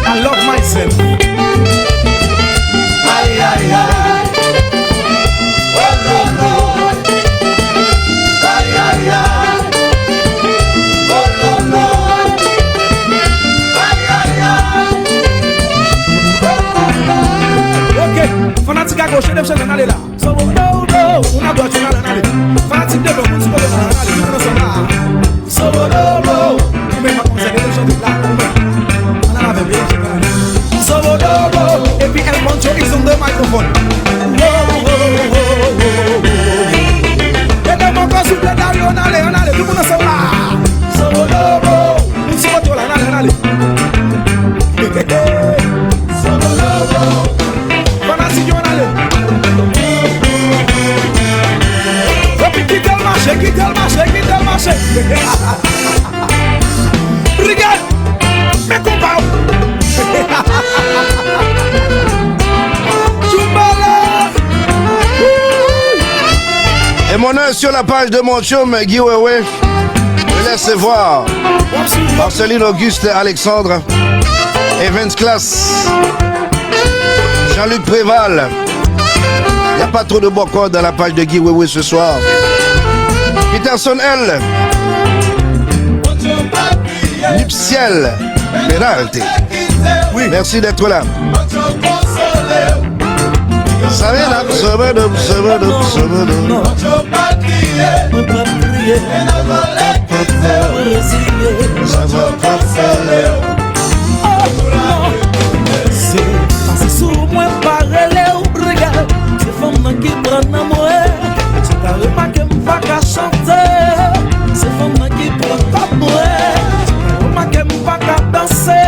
I love myself. Fanatique à gauche, je vais aller là. So, no, on a droit de aller. Fanatique de l'homme, on se peut aller. So, no, on met ma conseil, je vais là. On a la bébé, so, no, et puis El Moncho, ils ont deux microphones. Et de mon corps, s'il vous plaît, on allait, tout le monde ensemble là. So, no, on se retrouve là, on allait. So, no. Quitte le marché. Regarde, mes copains. Et mon œil sur la page de mon chum Guy Wewe. Je laisse voir Marceline Auguste Alexandre, Evans Class, Jean-Luc Préval. Il n'y a pas trop de bocor dans la page de Guy Wewe ce soir. Peterson L. Nuptiel. Pénalité. Oui. Merci d'être là. Ça vient là. Ça va pas faire. C'est sous moi par regarde. C'est femme qui prend la moelle. C'est pas le pas que m'pas qu'à chanter. C'est femme qui prend la moelle. C'est pas que m'pas qu'à danser.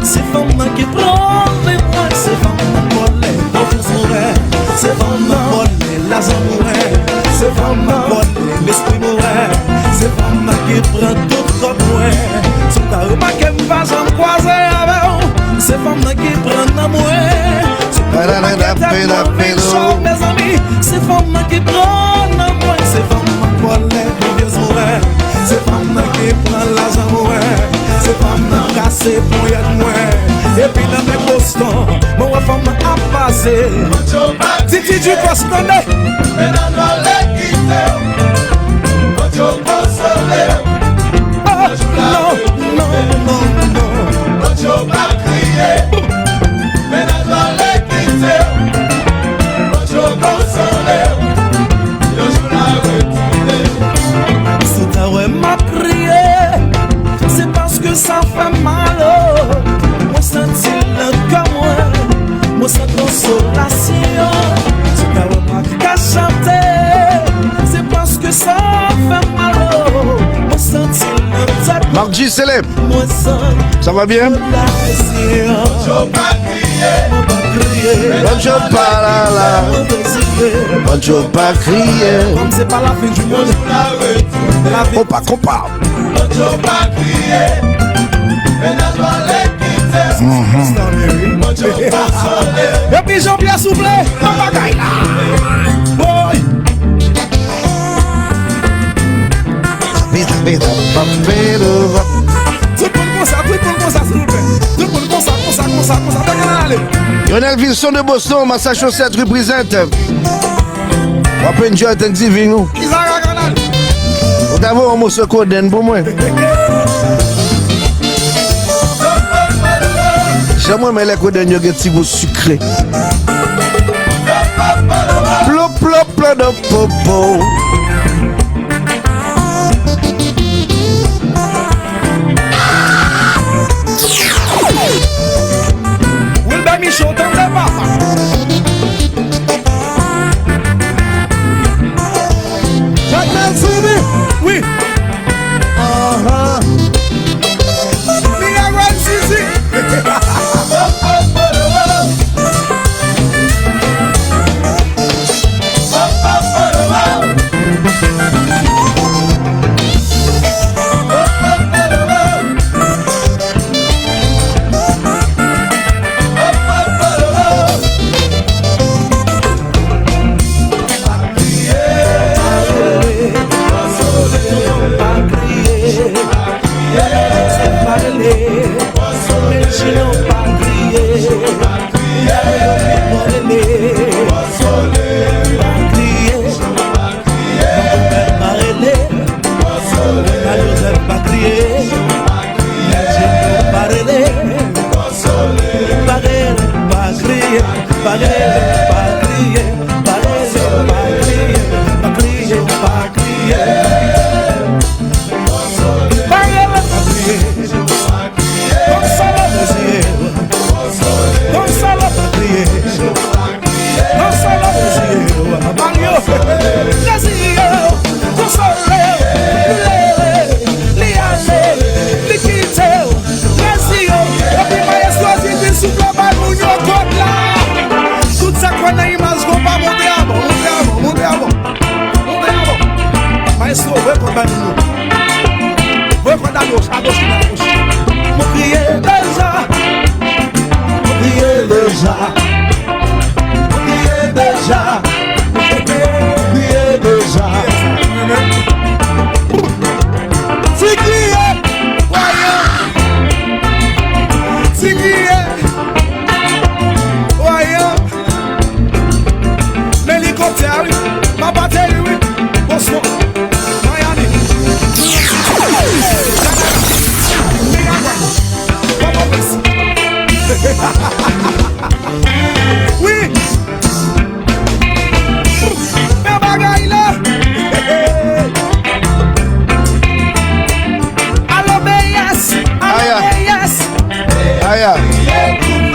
C'est femme qui prend les moelles. C'est femme qui prend les moelles. C'est femme qui prend les lazamouais. C'est femme qui prend l'esprit mouais. C'est femme qui prend tout comme moi. C'est pas le pas que m'pas en croiser avec. C'est femme qui prend la moelle. Mes amis, c'est femme qui prend la moelle. C'est femme qui prend les mauvaises moelles. C'est femme qui prend la jamouelle. C'est femme qui casse c'est pour y être moins. Et puis dans mes postons, mon femme a passé. Titi du Boston, mais dans le quitter. Mojo consolé. Non. Mojo pas crier. Mais dans le quitter. Mojo consolé. Yo joue la retourner. Si t'as vraiment crié, c'est parce que ça fait mal. Moi senti le cœur, moi sens consolation. Si t'as vraiment qu'à chanter, c'est parce que ça fait mal. Moi senti le cœur. Marc J. Célèbre. Moi sens. Ça va bien? Mojo pas crier. Mojo pas là là. Mojo pas crier. Comme c'est pas la fin du monde. La vie. Compa. Mojo pas crier. Mais dans le quitter. Mojo consolé. Et puis Jean-Pierre Soufflé, ma bagaille là. Boy. Vite. Tout le monde comme ça, s'il vous plaît. Tout le monde comme ça. Allez. Lionel Wilson de Boston, Massachusetts représente. Open Joy Thanksgiving. Isaac Canal. Vous d'abord un mot ce code pour moi. J'aimerais mais les codes de petit goût sucré. Plop de popo. Wilber Michaud, t'en fais pas. Jacques Soubi, oui. Niagara Sisi.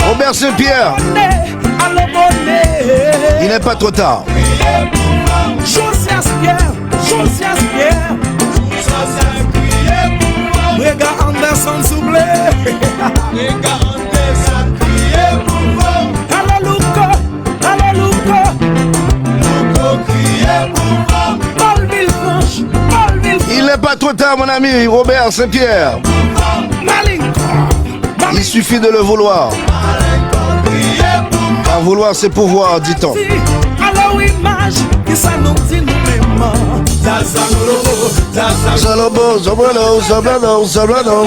Robert Saint-Pierre. Il n'est pas trop tard. Josias Pierre. Rega Anderson soublé. Il n'est pas trop tard, mon ami Robert Saint-Pierre. Il suffit de le vouloir. Car vouloir, c'est pouvoir, dit-on. ça nous dit nous-mêmes. Salobo, Sobrano, Sobrano, Sobrano.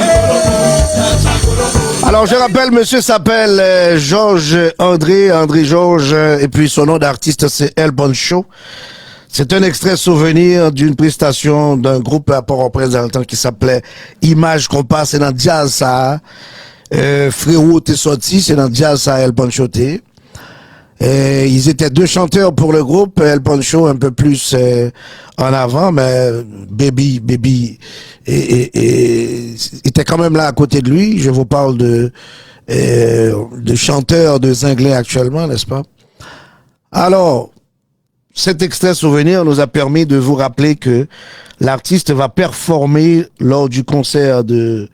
Alors, je rappelle, monsieur s'appelle Georges André Georges, et puis son nom d'artiste, c'est El Poncho. C'est un extrait souvenir d'une prestation d'un groupe à Port-au-Prince dans le temps qui s'appelait Image Compas, c'est dans Jazz ça. Frérot t'es sorti, c'est dans Jazz ça, El Poncho t'es. Ils étaient deux chanteurs pour le groupe, El Poncho un peu plus en avant, mais Baby était quand même là à côté de lui. Je vous parle de chanteurs de Zinglé actuellement, n'est-ce pas? Alors, cet extrait souvenir nous a permis de vous rappeler que l'artiste va performer lors du concert de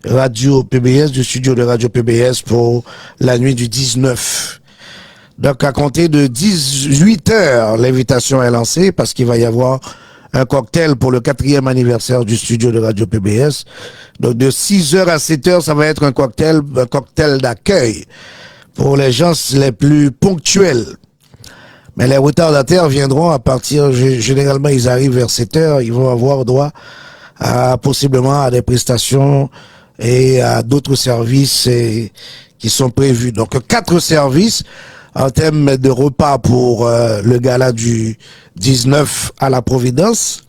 Radio PBS, du studio de Radio PBS pour la nuit du 19. Donc, à compter de 18 heures, l'invitation est lancée parce qu'il va y avoir un cocktail pour le 4e anniversaire du studio de Radio PBS. Donc, de 6 heures à 7 heures, ça va être un cocktail d'accueil pour les gens les plus ponctuels. Mais les retardataires viendront à partir, généralement, ils arrivent vers 7 heures, ils vont avoir droit à, possiblement, à des prestations et à d'autres services qui sont prévus. Donc, 4 services en termes de repas pour le gala du 19 à la Providence.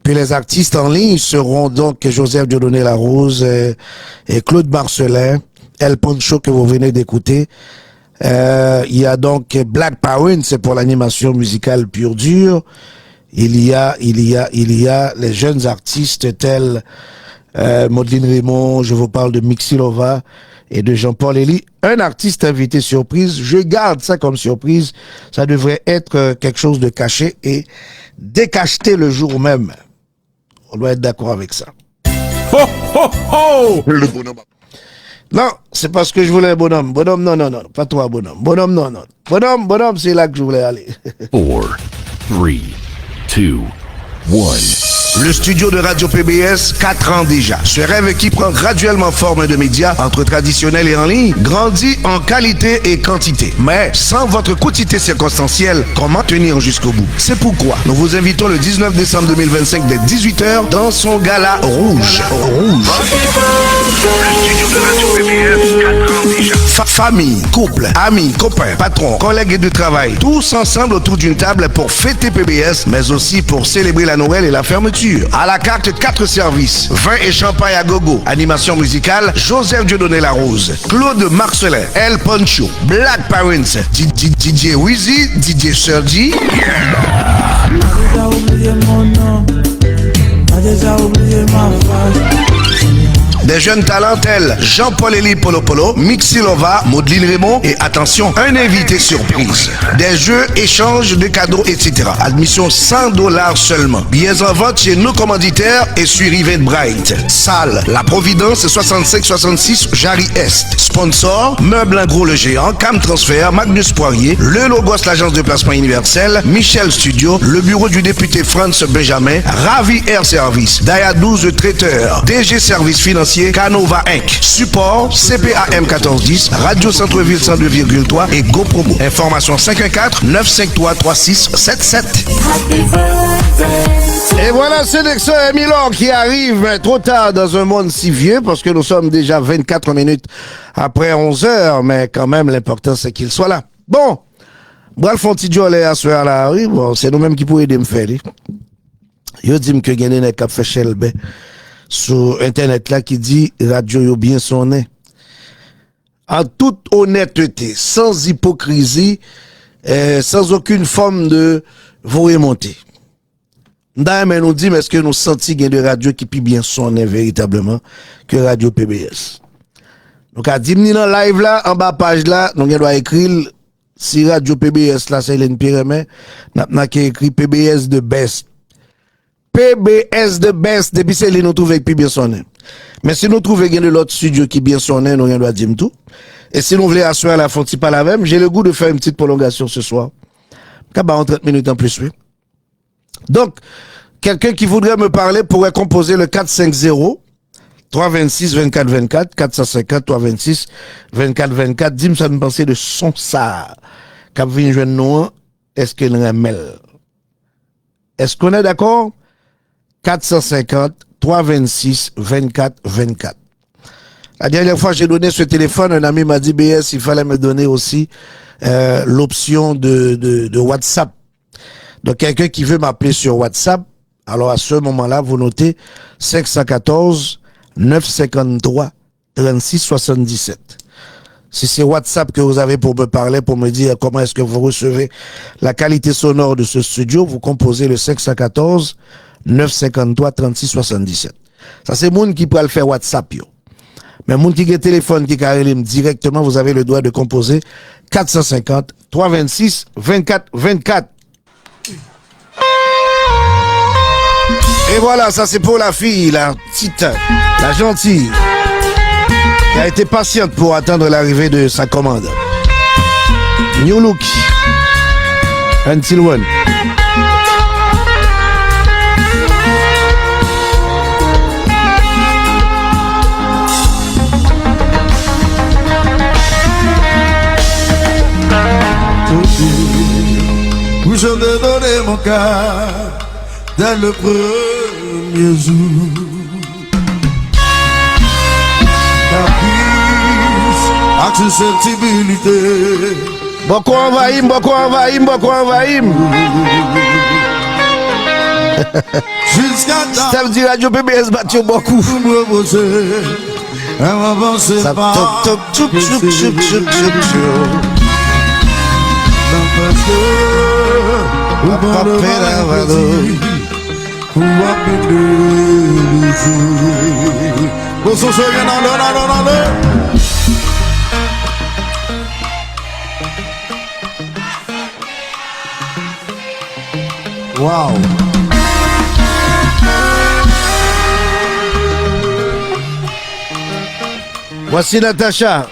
Puis les artistes en ligne seront donc Joseph Dieudonné Larose et Claude Marcelin, El Poncho que vous venez d'écouter. Il y a donc Black Power, c'est pour l'animation musicale pure dure. Il y a les jeunes artistes tels Maudelyne Raymond, je vous parle de Mixilova et de Jean-Paul Elie. Un artiste invité surprise, je garde ça comme surprise. Ça devrait être quelque chose de caché et décacheté le jour même. On doit être d'accord avec ça. Ho, ho, ho! Le bonhomme. Non, c'est parce que je voulais un bonhomme. Bonhomme, non, pas toi, bonhomme. Bonhomme, non. Bonhomme, c'est là que je voulais aller. 4, 3, 2, 1. Le studio de Radio PBS, 4 ans déjà. Ce rêve qui prend graduellement forme de média entre traditionnel et en ligne, grandit en qualité et quantité. Mais sans votre quotité circonstancielle, comment tenir jusqu'au bout? C'est pourquoi nous vous invitons le 19 décembre 2025 dès 18h dans son gala rouge. Le studio de Radio PBS, 4 ans déjà. Famille, couple, amis, copains, patrons, collègues de travail, tous ensemble autour d'une table pour fêter PBS, mais aussi pour célébrer la Noël et la fermeture. À la carte, 4 services. Vin et champagne à gogo. Animation musicale, Joseph Dieudonné Larose, Claude Marcelin, El Poncho, Black Parents, DJ Wheezy, DJ Sergi. Des jeunes talents tels Jean-Paul Elie Polo Polo, Mixilova, Maudelyne Raymond et attention, un invité surprise. Des jeux, échanges de cadeaux, etc. Admission $100 seulement. Billets en vente chez nos commanditaires et sur Eventbrite. Salle, La Providence, 6566 Jarry Est. Sponsor, Meubles Gros le Géant, Cam Transfert, Magnus Poirier, Le Logos, l'agence de placement universel, Michel Studio, le bureau du député Franz Benjamin, Ravi Air Service, Daya 12 Traiteur, DG Service Financier, Canova Inc. Support CPAM 1410, Radio Centre-Ville 102,3 et GoPromo. Information 514-953-3677. Et voilà, c'est Nexon Milord qui arrive trop tard dans un monde si vieux parce que nous sommes déjà 24 minutes après 11h, mais quand même l'important c'est qu'il soit là. Bon, Bralf Fontidjo est à ce là, oui, bon, c'est nous-mêmes qui pourrions aider me faire. Yo dit que gagner n'est qu'à faire chelbe sur internet là qui dit radio yo bien sonné. En toute honnêteté, sans hypocrisie, sans aucune forme de vous remonter. Mais nous dit, mais est-ce que nous sentons qu'il y a de radio qui peut bien sonner véritablement que Radio PBS? Donc, à 10 minutes dans live là, en bas page là, nous doit écrire si Radio PBS là, c'est Hélène Pyrémé, n'a écrit PBS de best. PBS de best, depuis c'est nous trouvons qui bien sonné. Mais si nous trouvons qu'il y a de l'autre studio qui bien sonné, nous doit dire tout. Et si nous voulons assurer la fonte pas la même, j'ai le goût de faire une petite prolongation ce soir. En 30 minutes en plus, oui. Donc, quelqu'un qui voudrait me parler pourrait composer le 450 326 24 24 450 326 24 24. Dis-moi ça me pensait de son ça. Cap vinn jeune nous, est-ce qu'il remel? Est-ce qu'on est d'accord? 450 326 24 24. La dernière fois, j'ai donné ce téléphone, un ami m'a dit, BS, il fallait me donner aussi l'option de WhatsApp. Donc, quelqu'un qui veut m'appeler sur WhatsApp, alors à ce moment-là, vous notez 514 953 36 77. Si c'est WhatsApp que vous avez pour me parler, pour me dire comment est-ce que vous recevez la qualité sonore de ce studio, vous composez le 514 953 36 77. Ça, c'est moun qui peut le faire WhatsApp, yo. Mais moun qui a téléphone qui carrément directement, vous avez le droit de composer 450 326 24 24. Et voilà, ça c'est pour la fille, la petite, la gentille, qui a été patiente pour attendre l'arrivée de sa commande. New Look, Until One. Où je t'ai donné mon cœur dès le premier jour. Caprice, accessibilité. Beaucoup envahim, beaucoup envahim, beaucoup envahim. Jusqu'à ta Ça veut dire Radio PBS battu beaucoup. pour me reposer. Elle m'avançait Ça pas. top, top, choup, choup, choup, choup, choup, choup. Wow. Voici Natacha.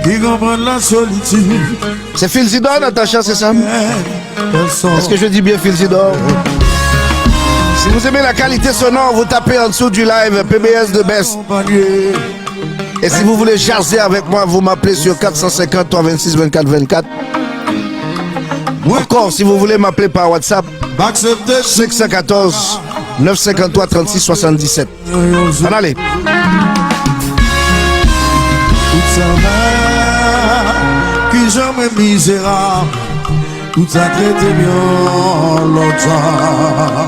Qui comprend la solitude. C'est Philzidor, Natacha, c'est ça? Est-ce que je dis bien Philzidor? Si vous aimez la qualité sonore, vous tapez en dessous du live PBS de Best. Et si vous voulez jaser avec moi, vous m'appelez sur 450 326 24 24. Encore, si vous voulez m'appeler par WhatsApp, 514 953 36 77. En allez. Qui jamais misérable, tout ça traité bien longtemps.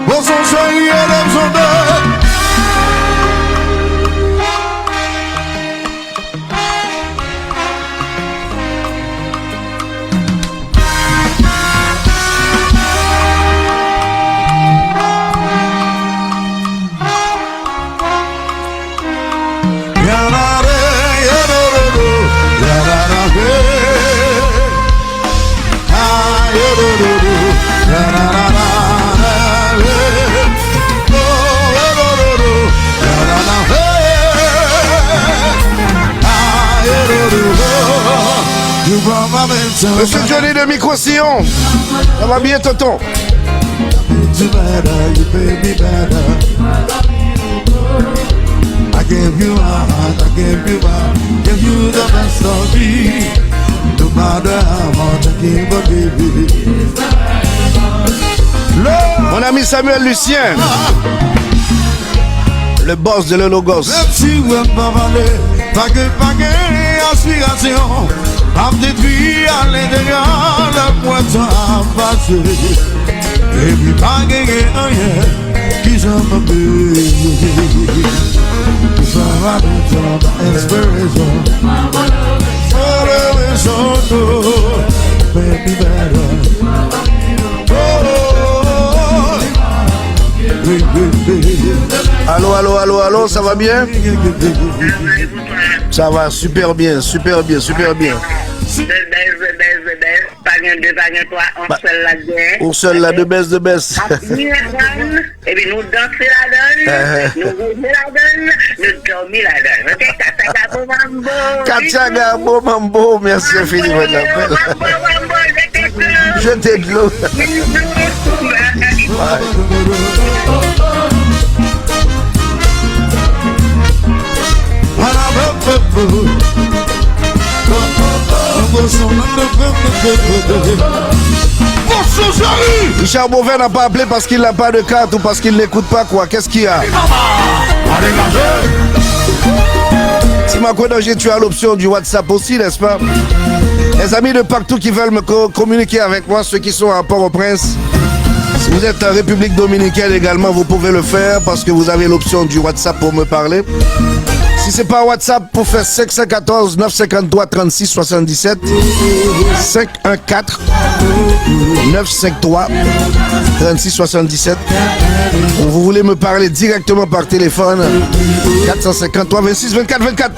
Pour son chéri, elle aime son deuil. Monsieur Johnny de Micro-Sillon, ça va bien, tonton? I gave you my heart, I gave you the best of me. No matter how much I give or give you. Mon ami Samuel Lucien, le boss de Le Logos. Même si vous n'êtes pas valé, pas que aspiration, à me détruire à l'intérieur, le poisson a passé. Et puis pas gagner rien, qui j'en me paye. If I had my inspiration, always on the baby better. Allô, allô, allô, allô, ça va bien? Ça va super bien, super bien, super bien. On seul là-dedans. On seul là, de baisse, de baisse. Et puis nous danser là-dedans, nous bouger là-dedans, nous dormir là-dedans. Ok, Katsaga Mambo. Katsaga Mambo, merci infiniment de l'appel. Je t'ai de l'eau. Bye. Bonjour, j'arrive. Richard Beauvais n'a pas appelé parce qu'il n'a pas de carte ou parce qu'il n'écoute pas quoi. Qu'est-ce qu'il y a? Si ma connaissance, tu as l'option du WhatsApp aussi, n'est-ce pas? Les amis de partout qui veulent me communiquer avec moi, ceux qui sont à Port-au-Prince, si vous êtes en République Dominicaine également, vous pouvez le faire parce que vous avez l'option du WhatsApp pour me parler. Si c'est pas WhatsApp, pour faire 514 953 36 77 514 953 36 77. Ou vous voulez me parler directement par téléphone 453 26 24 24.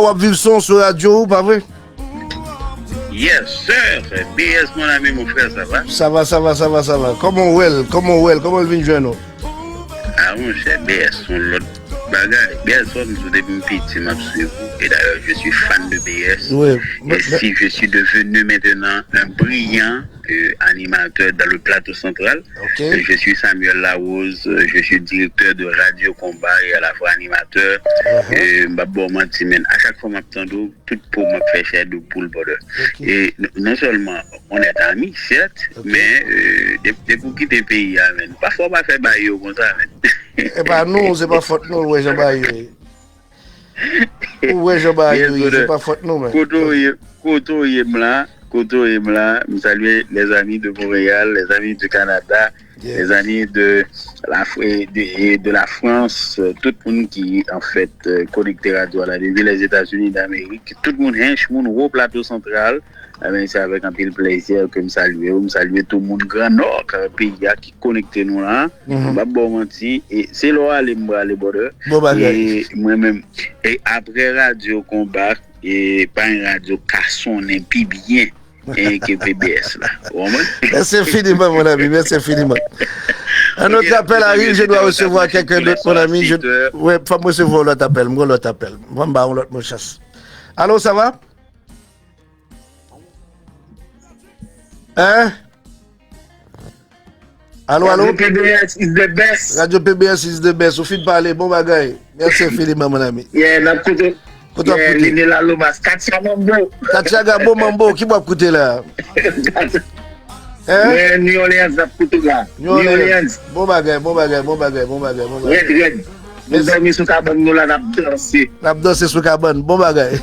Wap vive son sur radio, pas vrai? Yes, sir. BS, mon ami, mon frère, ça va? Ça va. Comment le vin jeune? Ah, mon cher, BS, son l'autre bagaille. BS, on nous depuis petit, m'a suivi. Et d'ailleurs, je suis fan de BS. Oui. Et si je suis devenu maintenant un brillant animateur dans le plateau central. Okay. Je suis Samuel Larose, je suis directeur de Radio Combat et à la fois animateur. À chaque fois, je tout pour me faire cher de poule border. Et non seulement on est amis, certes, mais pour quitter le pays, parfois on va faire bailler comme ça. Eh bien, nous, c'est pas faute nous, ouais, je baille. Ouais, je baille, c'est pas faute nous, mais. Koto et Mla, je salue les amis de Montréal, les amis du Canada, les amis de la France, tout le monde qui est en fait connecté radio à la depuis les États-Unis d'Amérique, tout le monde au plateau central. C'est avec un peu de plaisir que je salue tout le monde grand nord, pays qui est connecté nous là. Et c'est là les border. Et moi-même, et après Radio Combat, et pas une radio casson n'est plus bien. Et que PBS là. Merci infiniment, mon ami, merci infiniment. Un autre appel arrive, je dois recevoir quelqu'un d'autre, mon ami. Oui, faut me recevoir l'autre appel, Moi, l'autre me chasse. Allô, ça va? Hein? Allô? Radio PBS is the best. Radio PBS is the best. Au fil de parler, bon bagaille. Merci infiniment, mon ami. L'île la Lomas, Katia Mambo. Katia Gabo Mambo, qui va écouter là? New Orleans, là. New Orleans. Bon bagaille. Mes amis sous cabane, nous là, n'a dansé sous cabane, bon bagaille.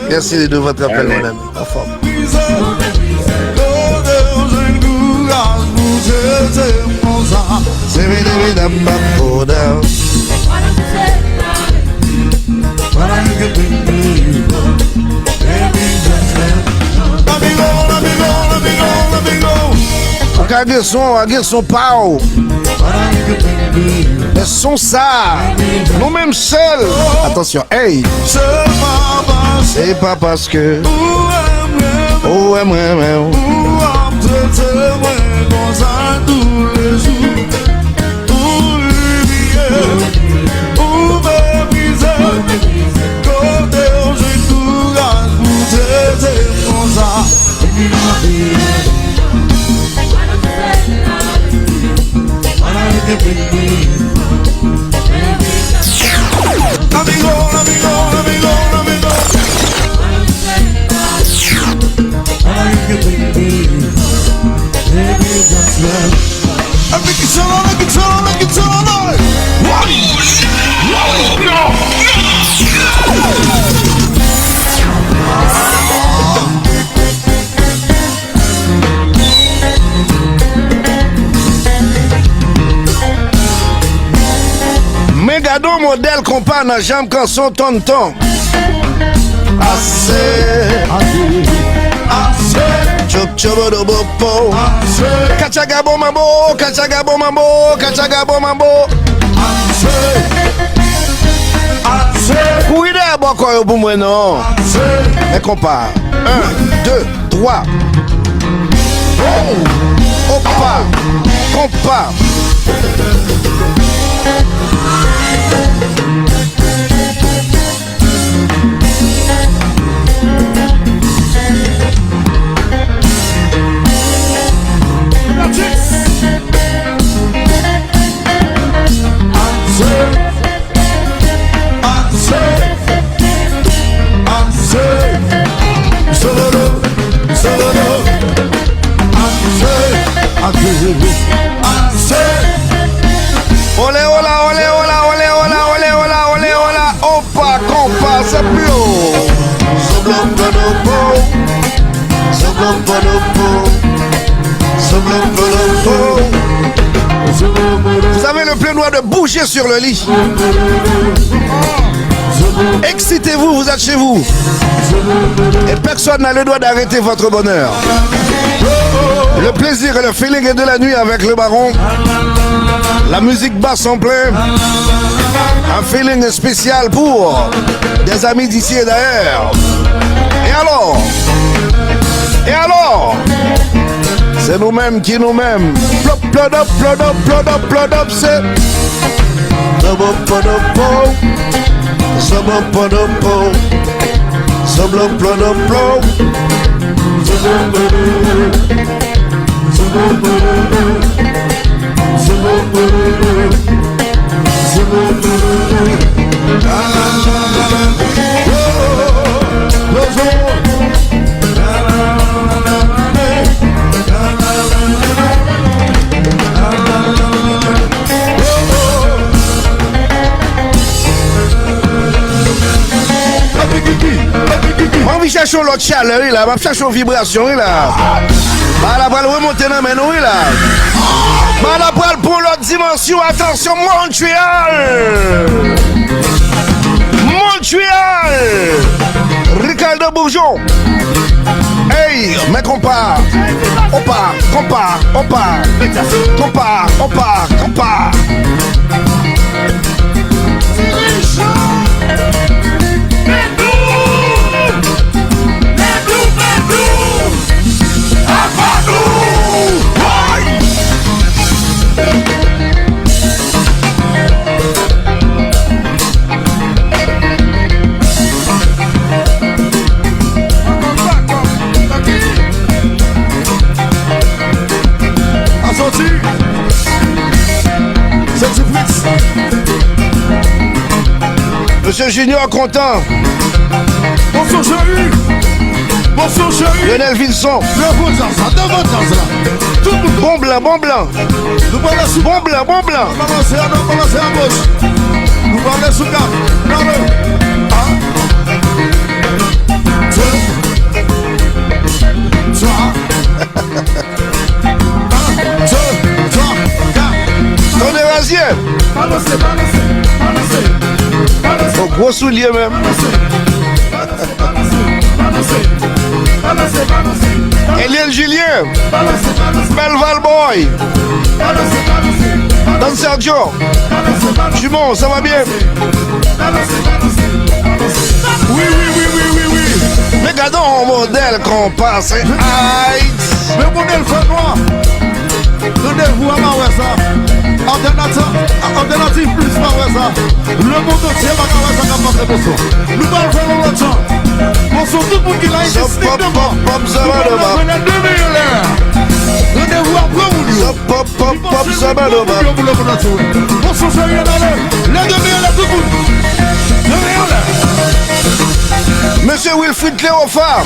Merci de votre appel, mon ami. En forme. Un garçon pao. Mais son ça. Nous-mêmes seuls. Attention, hey. C'est pas parce que. Oh, modèle qu'on pas n'a jamais quand son tonton. Assez. Chok chobodo bopo. Kachagabo mambo, kachagabo mambo, kachagabo mambo. Courir beaucoup pour moi non. Et compare. 1, 2, 3. Opa, compa. Olé, ola, olé, ola, olé, ola, olé, ola, olé, ola, opa, compa, c'est plus haut. Vous avez le plein droit de bouger sur le lit. Excitez-vous, vous êtes chez vous. Et personne n'a le droit d'arrêter votre bonheur. Le plaisir et le feeling est de la nuit avec le baron. La musique basse en plein. Un feeling spécial pour des amis d'ici et d'ailleurs. Et alors? Et alors? C'est nous-mêmes qui nous-mêmes. Plop, plop, plop, plop, plop, plop, plop, c'est. On va chercher l'autre chaleur, là. On va chercher une vibration, là. On va remonter dans la main, là. On va pour l'autre dimension. Attention, Montréal. Montréal. Ricardo Bourgeon. Hey, mais compare. Opa, compare, opa. Compare, opa, compare. Monsieur Junior content. Bonsoir chéri. Bonsoir chéri. Lionel Vilson. Bon blanc, bon blanc. Nous parlons sous bon blanc, bon blanc. Nous balancer à gauche. Nous parlons sous cap. Non, non. Ton Eurasien. Balancez. Au gros soulier même. Eliane Julien. Belval Boy. Don Sergio. Jumon, ça va bien? Oui. Regardons un modèle qu'on passe. Aïe. Le modèle fait noir. Donnez-vous à ma ça. Alternative plus par ça. Le monde entier va faire ça comme ça pour ça. Nous allons faire l'autre temps. Bonsoir tout le monde qui l'a été strictement. Donnez-vous après vous. Bonsoir chérie, les deux là tout le monde. Monsieur Wilfried Cléophare.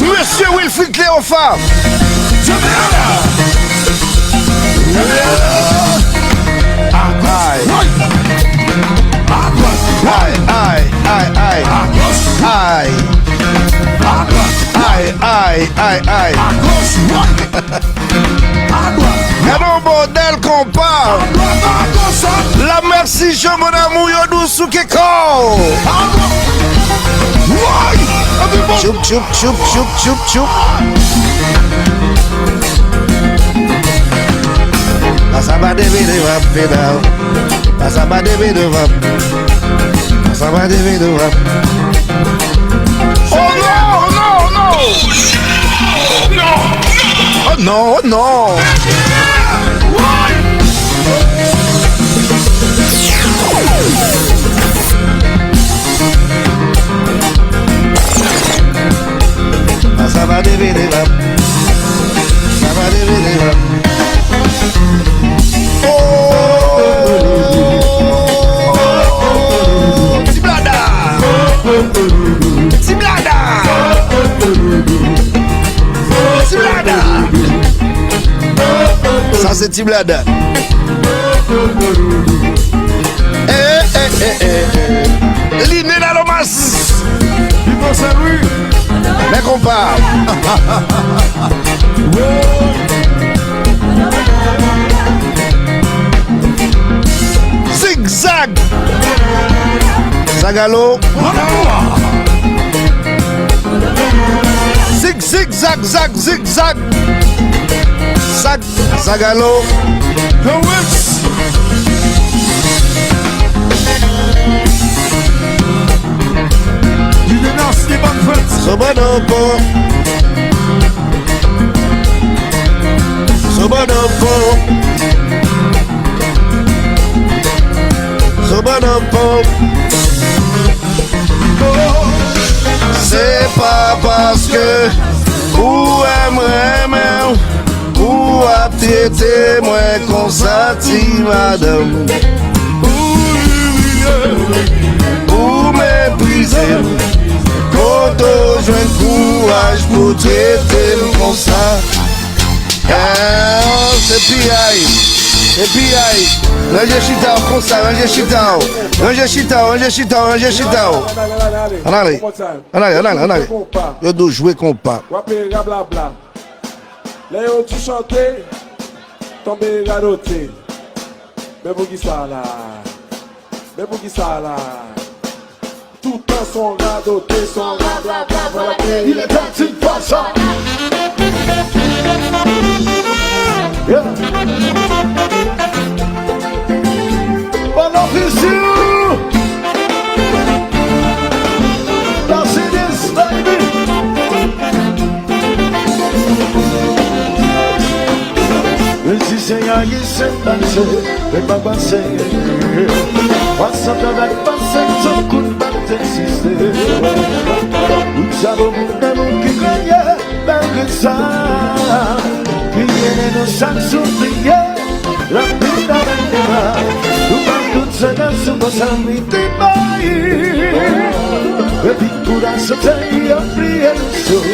Monsieur Wilfried Cléophare. Aïe. Y'a un bordel qu'on parle. La merci, je mon amour, yo douce ou keko. Choup, choup, choup, choup, choup, choup. Asaba debe de vap, pedal. Asaba debe de vap. Asaba debe de vap. Oh non, non, non. Oh non, oh non. Ça va devenir là. Ça va devenir là. Oh, Tiblada. Tiblada. Tiblada. Ça c'est Tiblada. L'inné dans le masse. Il faut saluer. Mais qu'on parle. Zigzag. Zagalo. Zig, zig, zag, zag, zigzag. Zag, Zagalo. The whips. You did not skip on foot. Sobonopo. Sobonopo. Sobonopo. C'est pas parce que ou aimerait ou a traité moi consenti madame ou mépriser quand je courage pour traiter comme ça. C'est piaille, c'est piaille. Range chita comme ça, range chita. Range chita, range chita, range chita. Allez, allez, allez, allez. Je dois jouer compas. Blabla. Là, tu chantais, tombé garoté. Mais pour qui ça là? Mais pour qui ça là? Tout le temps son radoté, son blablabla, voilà. Il est temps de faire ça. Yeah. Bon officier, that's it is, baby. Si c'est un qui s'est passé, mais pas passé. Moi, ça devait passer, son coup de batte existait. Nous avons mon amour qui croyait, malgré ça. Qui est nos chaque sourire, la vie dans les bras. Nous parlons toutes ces nations, nos amis débaillés. Et puis pour la sauter, on prie le saut.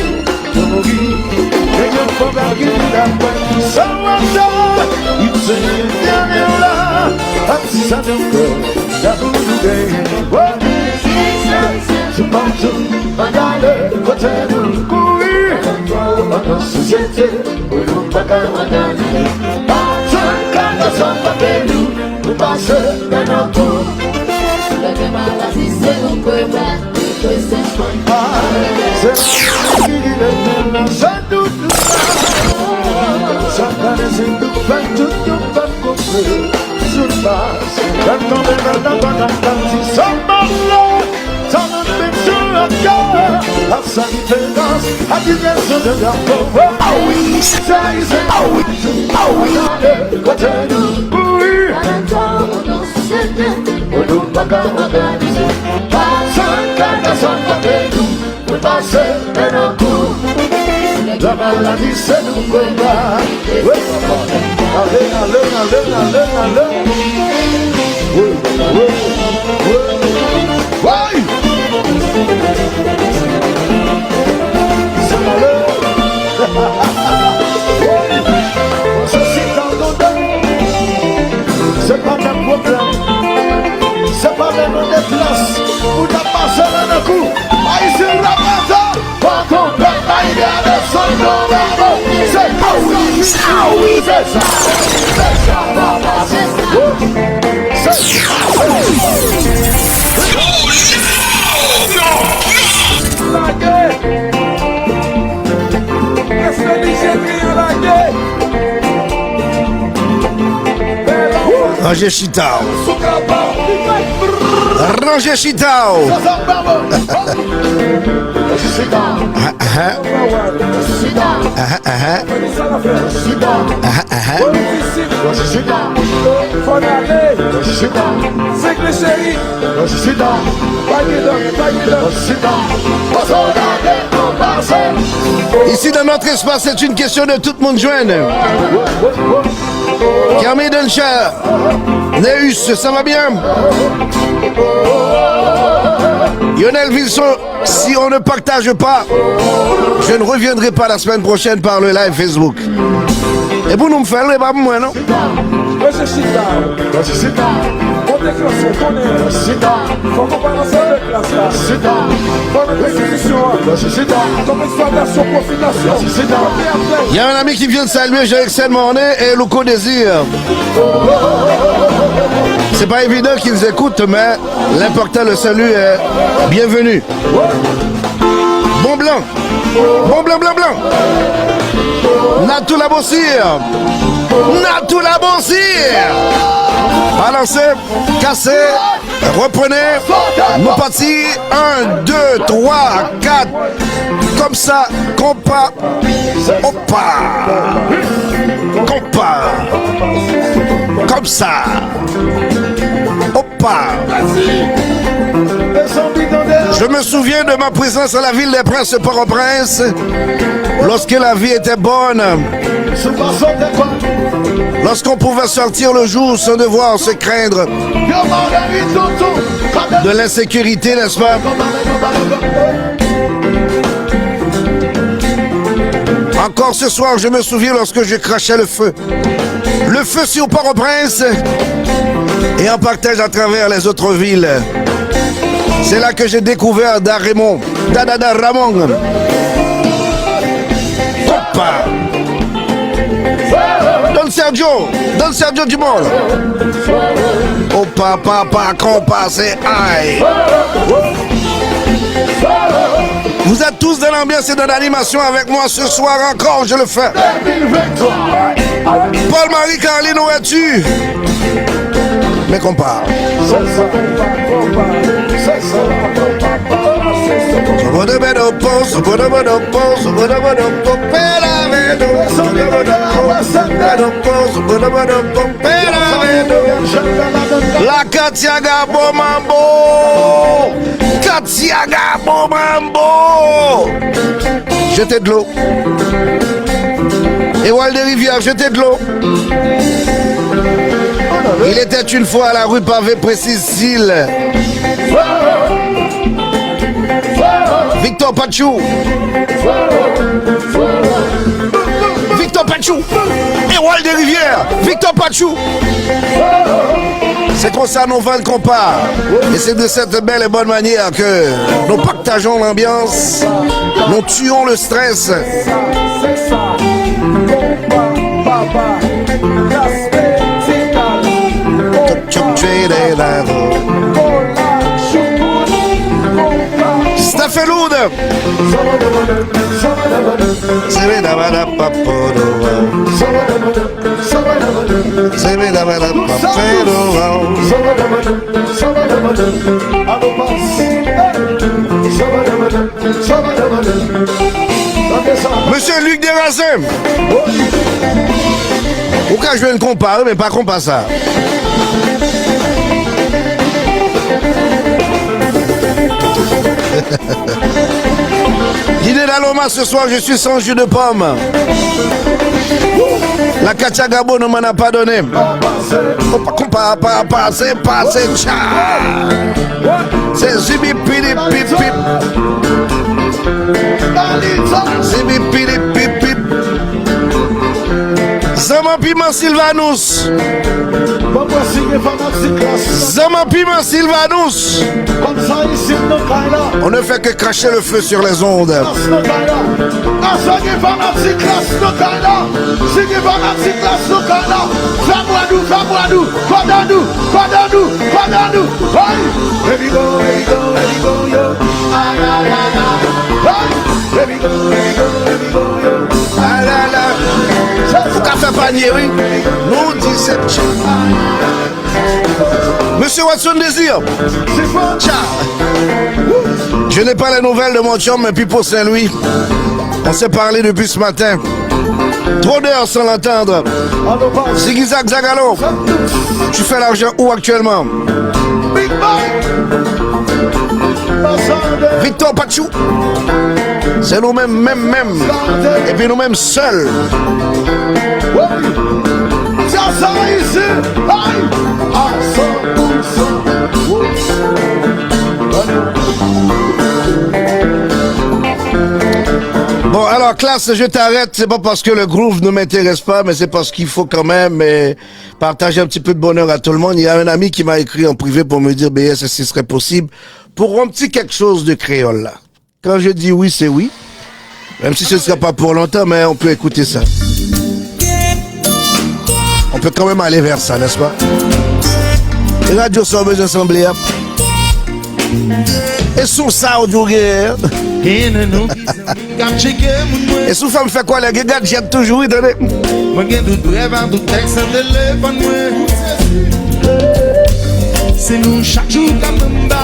De mourir, et je faut pas qu'il la pointe. Ça va pas, il se vient là. Ça de cœur, la boule de je pense, regarde, côté de courir. Notre société, où nous pas qu'à regarder. Parce qu'à nos enfants, nous passons dans nos tours. Le maladie, c'est nos problèmes. C'est qui est sans doute là. Chacun des nous fait tout nous pas comprendre. Sur base, quand on est dans la banane, si ça marche là, ça me fait sur le cœur. À sa différence, à diversion de la pauvre. Ah oui, ça y est, ah oui, ah oui. Côté nous, oui. On nous pas qu'à organiser. Nous passer dans nos coups. La maladie c'est nous combat. Allez, allez, allez, allez, allez. Oui, oui, oui. Oui. C'est malheur. Ceci dans nos dents. C'est pas un problème. C'est pas même des places. Où t'as passé dans nos coups. Aïe, c'est la bataille. Quand on perd, il y a des soldats. C'est pas oui. Ranger Chitao. Ranger Chitao. Ici dans notre espace, c'est une question de tout le monde joindre. Kermé Dencha, Neus, ça va bien? Lionel Wilson, si on ne partage pas, je ne reviendrai pas la semaine prochaine par le live Facebook. Et vous nous me faites, pas moi, non? Il y a un ami qui vient de saluer Jean-Excel Mornay et Louko Désir. C'est pas évident qu'ils écoutent, mais l'important, le salut est bienvenu. Bon blanc. Bon blanc, blanc, blanc. Natou la Bossire. Natou la Bossire. Balancez, cassez, reprenez. Nous partis. 1, 2, 3, 4. Comme ça, compas. Opa. Compas. Comme ça. Opa. Je me souviens de ma présence à la ville des Princes Port-au-Prince lorsque la vie était bonne. Lorsqu'on pouvait sortir le jour sans devoir se craindre de l'insécurité, n'est-ce pas? Encore ce soir, je me souviens lorsque je crachais le feu. Le feu sur Port-au-Prince et en partage à travers les autres villes. C'est là que j'ai découvert Raymond. Dada Ramon. Opa. Don Sergio Dumont. Opa, papa, compas, c'est aïe. Vous êtes tous dans l'ambiance et dans l'animation avec moi ce soir encore, je le fais. Paul-Marie Carline, où es-tu? Mais compas. La Katiaga Bomambo. Katiaga Bomambo. Jetez de l'eau. Et Wal des Rivières, jetez de l'eau. Il était une fois à la rue pavée Précise-Île. Victor Pachou. Victor Pachou. Et Wal des Rivières. Victor Pachou. C'est comme ça nous vend le compas. Et c'est de cette belle et bonne manière que nous partageons l'ambiance. Nous tuons le stress. Staffeloud. Monsieur Luc Desracins. Pourquoi je viens de comparer, mais pas qu'on passe ça. Dîner d'Aloma ce soir, je suis sans jus de pomme. La Kachagabo ne m'en a pas donné. C'est passé, c'est zibi pili pip pip. Zibi pili pip pip. Zama Zaman Piment Sylvanus. Bon, voici les fanatiques classe. Zaman Piment Sylvanus. Comme ça, ici, nos Kaila. On ne fait que cracher le feu sur les ondes. Classe, nos Kaila. Ah, ça, les fanatiques classe, nos Kaila. Si les fanatiques classe, nos Kaila. Fais-moi nous. Hey, here we go, yo. Ah, la, la, la. Hey, here we go, yo. Ah là là. Faut qu'à faire panier, oui. Nous 17. Monsieur Watson Désir. C'est quoi? Ciao. Je n'ai pas les nouvelles de mon chum, mais Pipo Saint-Louis. On s'est parlé depuis ce matin. Trop d'heures sans l'entendre. Allô, passe. Zigzag Zagalo. Tu fais l'argent où actuellement? Big Bang. Victor Pachou. C'est nous-mêmes, même. Et puis nous-mêmes seuls. Oui. Ça, ça va ici. Aïe. À 100%. Oui. Bon, alors, classe, je t'arrête. C'est pas parce que le groove ne m'intéresse pas, mais c'est parce qu'il faut quand même partager un petit peu de bonheur à tout le monde. Il y a un ami qui m'a écrit en privé pour me dire, BS, est-ce que ce serait possible pour un petit quelque chose de créole, là. Quand je dis oui, c'est oui. Même si ce ne sera pas pour longtemps, mais on peut écouter ça. On peut quand même aller vers ça, n'est-ce pas? Les radios sont besoin d'assemblée. Et sous ça, on dit et sous femme fait quoi, les gars, j'aime toujours, attendez. C'est nous chaque jour comme une base.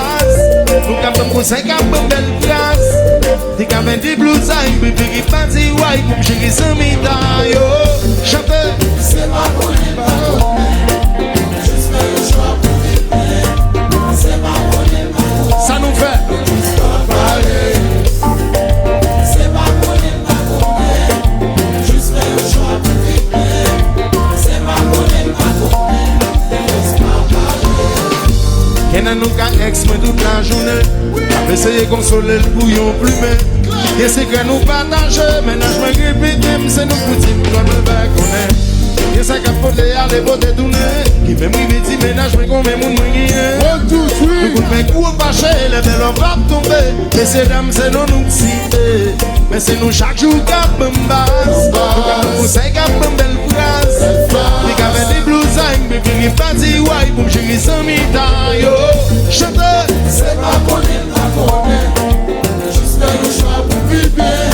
Nous comme un conseil comme une belle place. T'es comme un des blues, un bébé qui passe, ouais, pour gérer ce médaille. Chanteur, c'est ma bonne. Juste faire le choix pour vivre. C'est ma bonne. Ça nous fait. C'est ma bonne. Juste faire le choix pour vivre. C'est ma bonne. Qu'est-ce nous qu'a ex mais toute la journée. Après essayer de consoler le bouillon plumé. Et c'est que nous partageons. Maintenant je me répète, c'est nous coutumes comme le bec qu'on est. Et c'est qu'à porter à les beautés tournées. Qui même rivé dit ménage mais qu'on met mon moyen. Nous coups de coups pas cher, les belles on va tomber. Mais ces dames c'est non nous citer. Mais c'est nous chaque jour qu'à me base. Nous comme nous c'est qu'à me belle phrase. Et qu'avec des blues I'm baby qui pas dit ouais pour gérer sans mitaille. Chanteur, c'est ma bonne. Juste le choix pour vivre bien.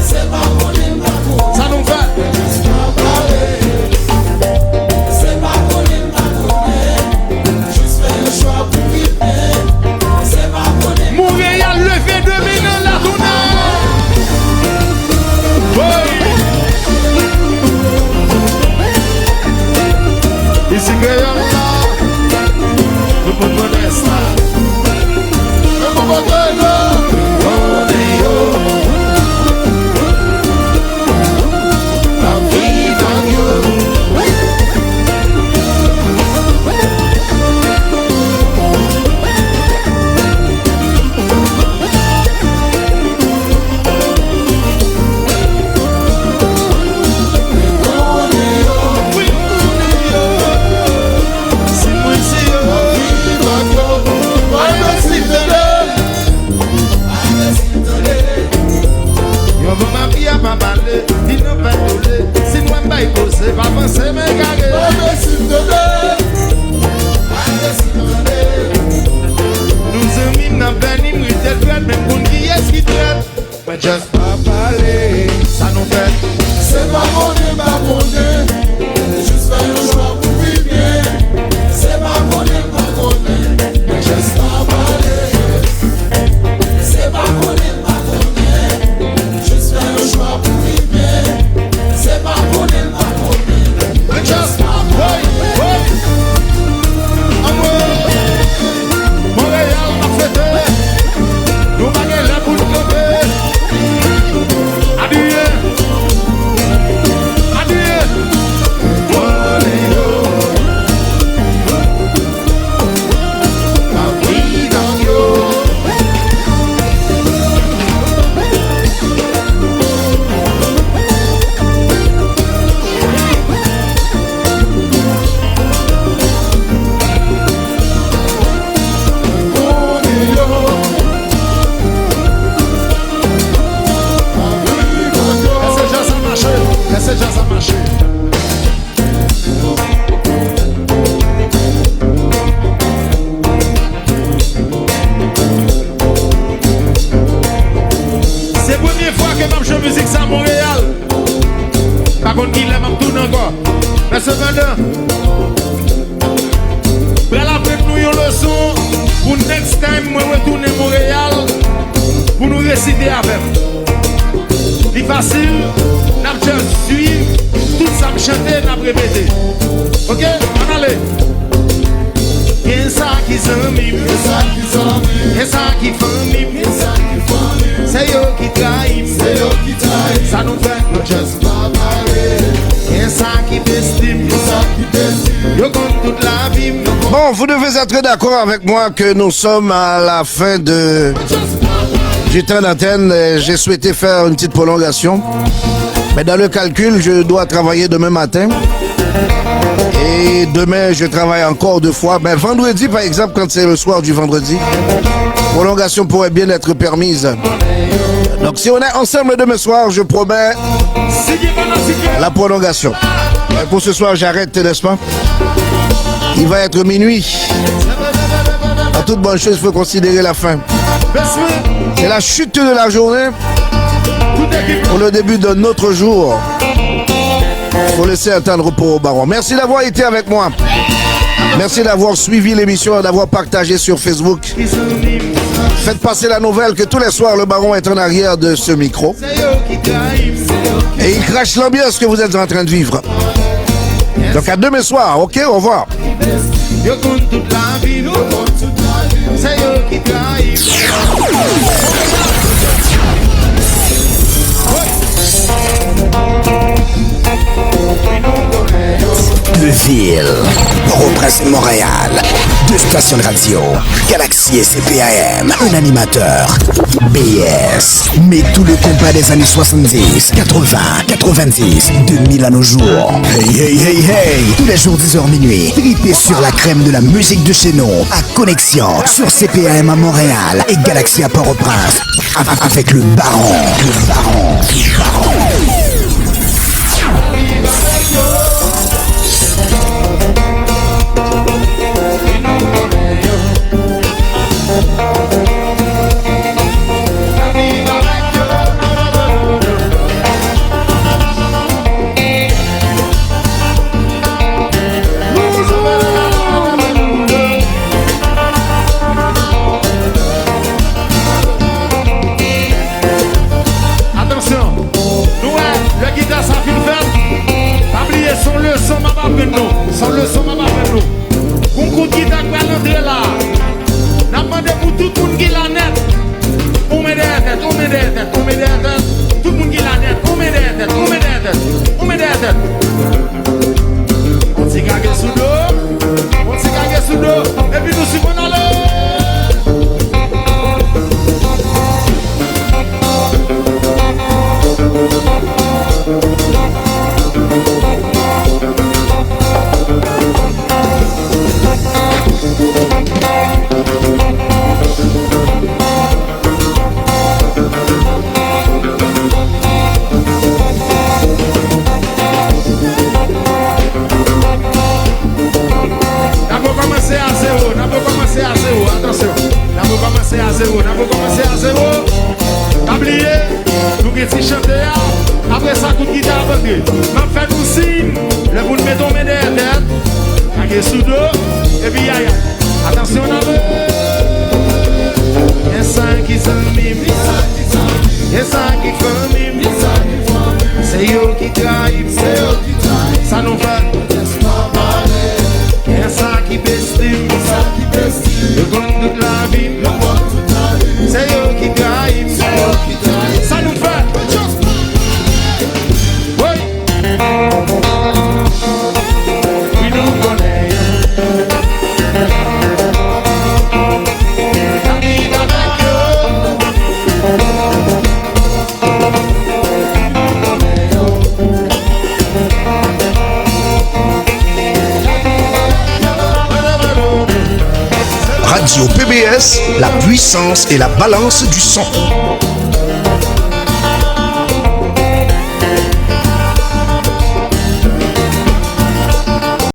C'est ma bonne. Ça nous fait. C'est ma bonne. Juste le choix pour vivre bien. C'est ma bonne. Montréal levé 2000 dans la tournée. Ici que y'a là, le monde modeste là, le monde modeste là, on est yo, la vie dans yo. Pas parler, il ne pas toler. Si moi m'aille poser, pas penser me garer. Nous amis n'a pas ni mouille traite, même qu'on qui est-ce qui traite. Mais just pas parler, ça nous fait. C'est pas mon Dieu, juste faire le choix pour vivre bien. C'est pas mon Dieu, mais just pas parler. C'est pas mon Dieu. Le choix pour vivre bien, c'est pas pour elle, pas pour elle. Mais just Montréal m'a fêté, nous baguons là pour nous lever. Adieu, adieu. première fois que je joue musique à Montréal. Par contre, il aime tout encore. Mais cependant, pour apprendre nous une leçon, pour next time, moi retourner à Montréal, pour nous réciter avec. C'est facile, n'a juste suivre, tout ça me chanter, n'a répété. Ok, on allait. Qu'est-ce qui s'en mime, qu'est-ce qui famille, c'est eux qui trahissent, ça nous fait nous juste pas parler. Qu'est-ce qui t'estime, yo compte toute la vie. Bon, vous devez être d'accord avec moi que nous sommes à la fin du temps d'antenne. J'ai souhaité faire une petite prolongation. Mais dans le calcul, je dois travailler demain matin. Et demain, je travaille encore 2 fois. Ben, vendredi, par exemple, quand c'est le soir du vendredi, prolongation pourrait bien être permise. Donc, si on est ensemble demain soir, je promets la prolongation. Mais pour ce soir, j'arrête, n'est-ce pas? Il va être minuit. À toute bonne chose, il faut considérer la fin. C'est la chute de la journée pour le début d'un autre jour. Il faut laisser un temps de repos au baron. Merci d'avoir été avec moi. Merci d'avoir suivi l'émission et d'avoir partagé sur Facebook. Faites passer la nouvelle que tous les soirs, le baron est en arrière de ce micro. Et il crache l'ambiance que vous êtes en train de vivre. Donc à demain soir, ok, au revoir. De ville, Port-au-Prince Montréal, 2 stations de radio, Galaxy et CPAM, un animateur, BS, mais tout le combat des années 70, 80, 90, 2000 à nos jours. Hey, hey, hey, hey, tous les jours 10h minuit, tripez sur la crème de la musique de chez nous, à Connexion, sur CPAM à Montréal et Galaxy à Port-au-Prince, avec le baron, le baron, le baron. Sans le son, maman, nous. Concours qui t'a pas l'entrée là. N'a demandé pour tout le monde qui l'a net. On met des têtes, on met des têtes, on met des têtes. Tout le monde qui l'a net, on met des têtes, on met des têtes, on met des têtes. On s'y cague sous l'eau, on s'y cague sous l'eau. Et puis nous suivons dans l'eau. Après ça, coup de guitare vendu. M'a fait nous signe. Le bout de béton met des têtes. Cagué sous dos. Et puis aïe. Attention à vous. Y'a ça qui s'en mime. Y'a ça qui fait mime. C'est eux qui trahissent. Ça nous fait. Y'a ça qui bestime. Le compte toute la vie. C'est eux qui trahissent. Ça nous fait. Radio PBS, la puissance et la balance du son.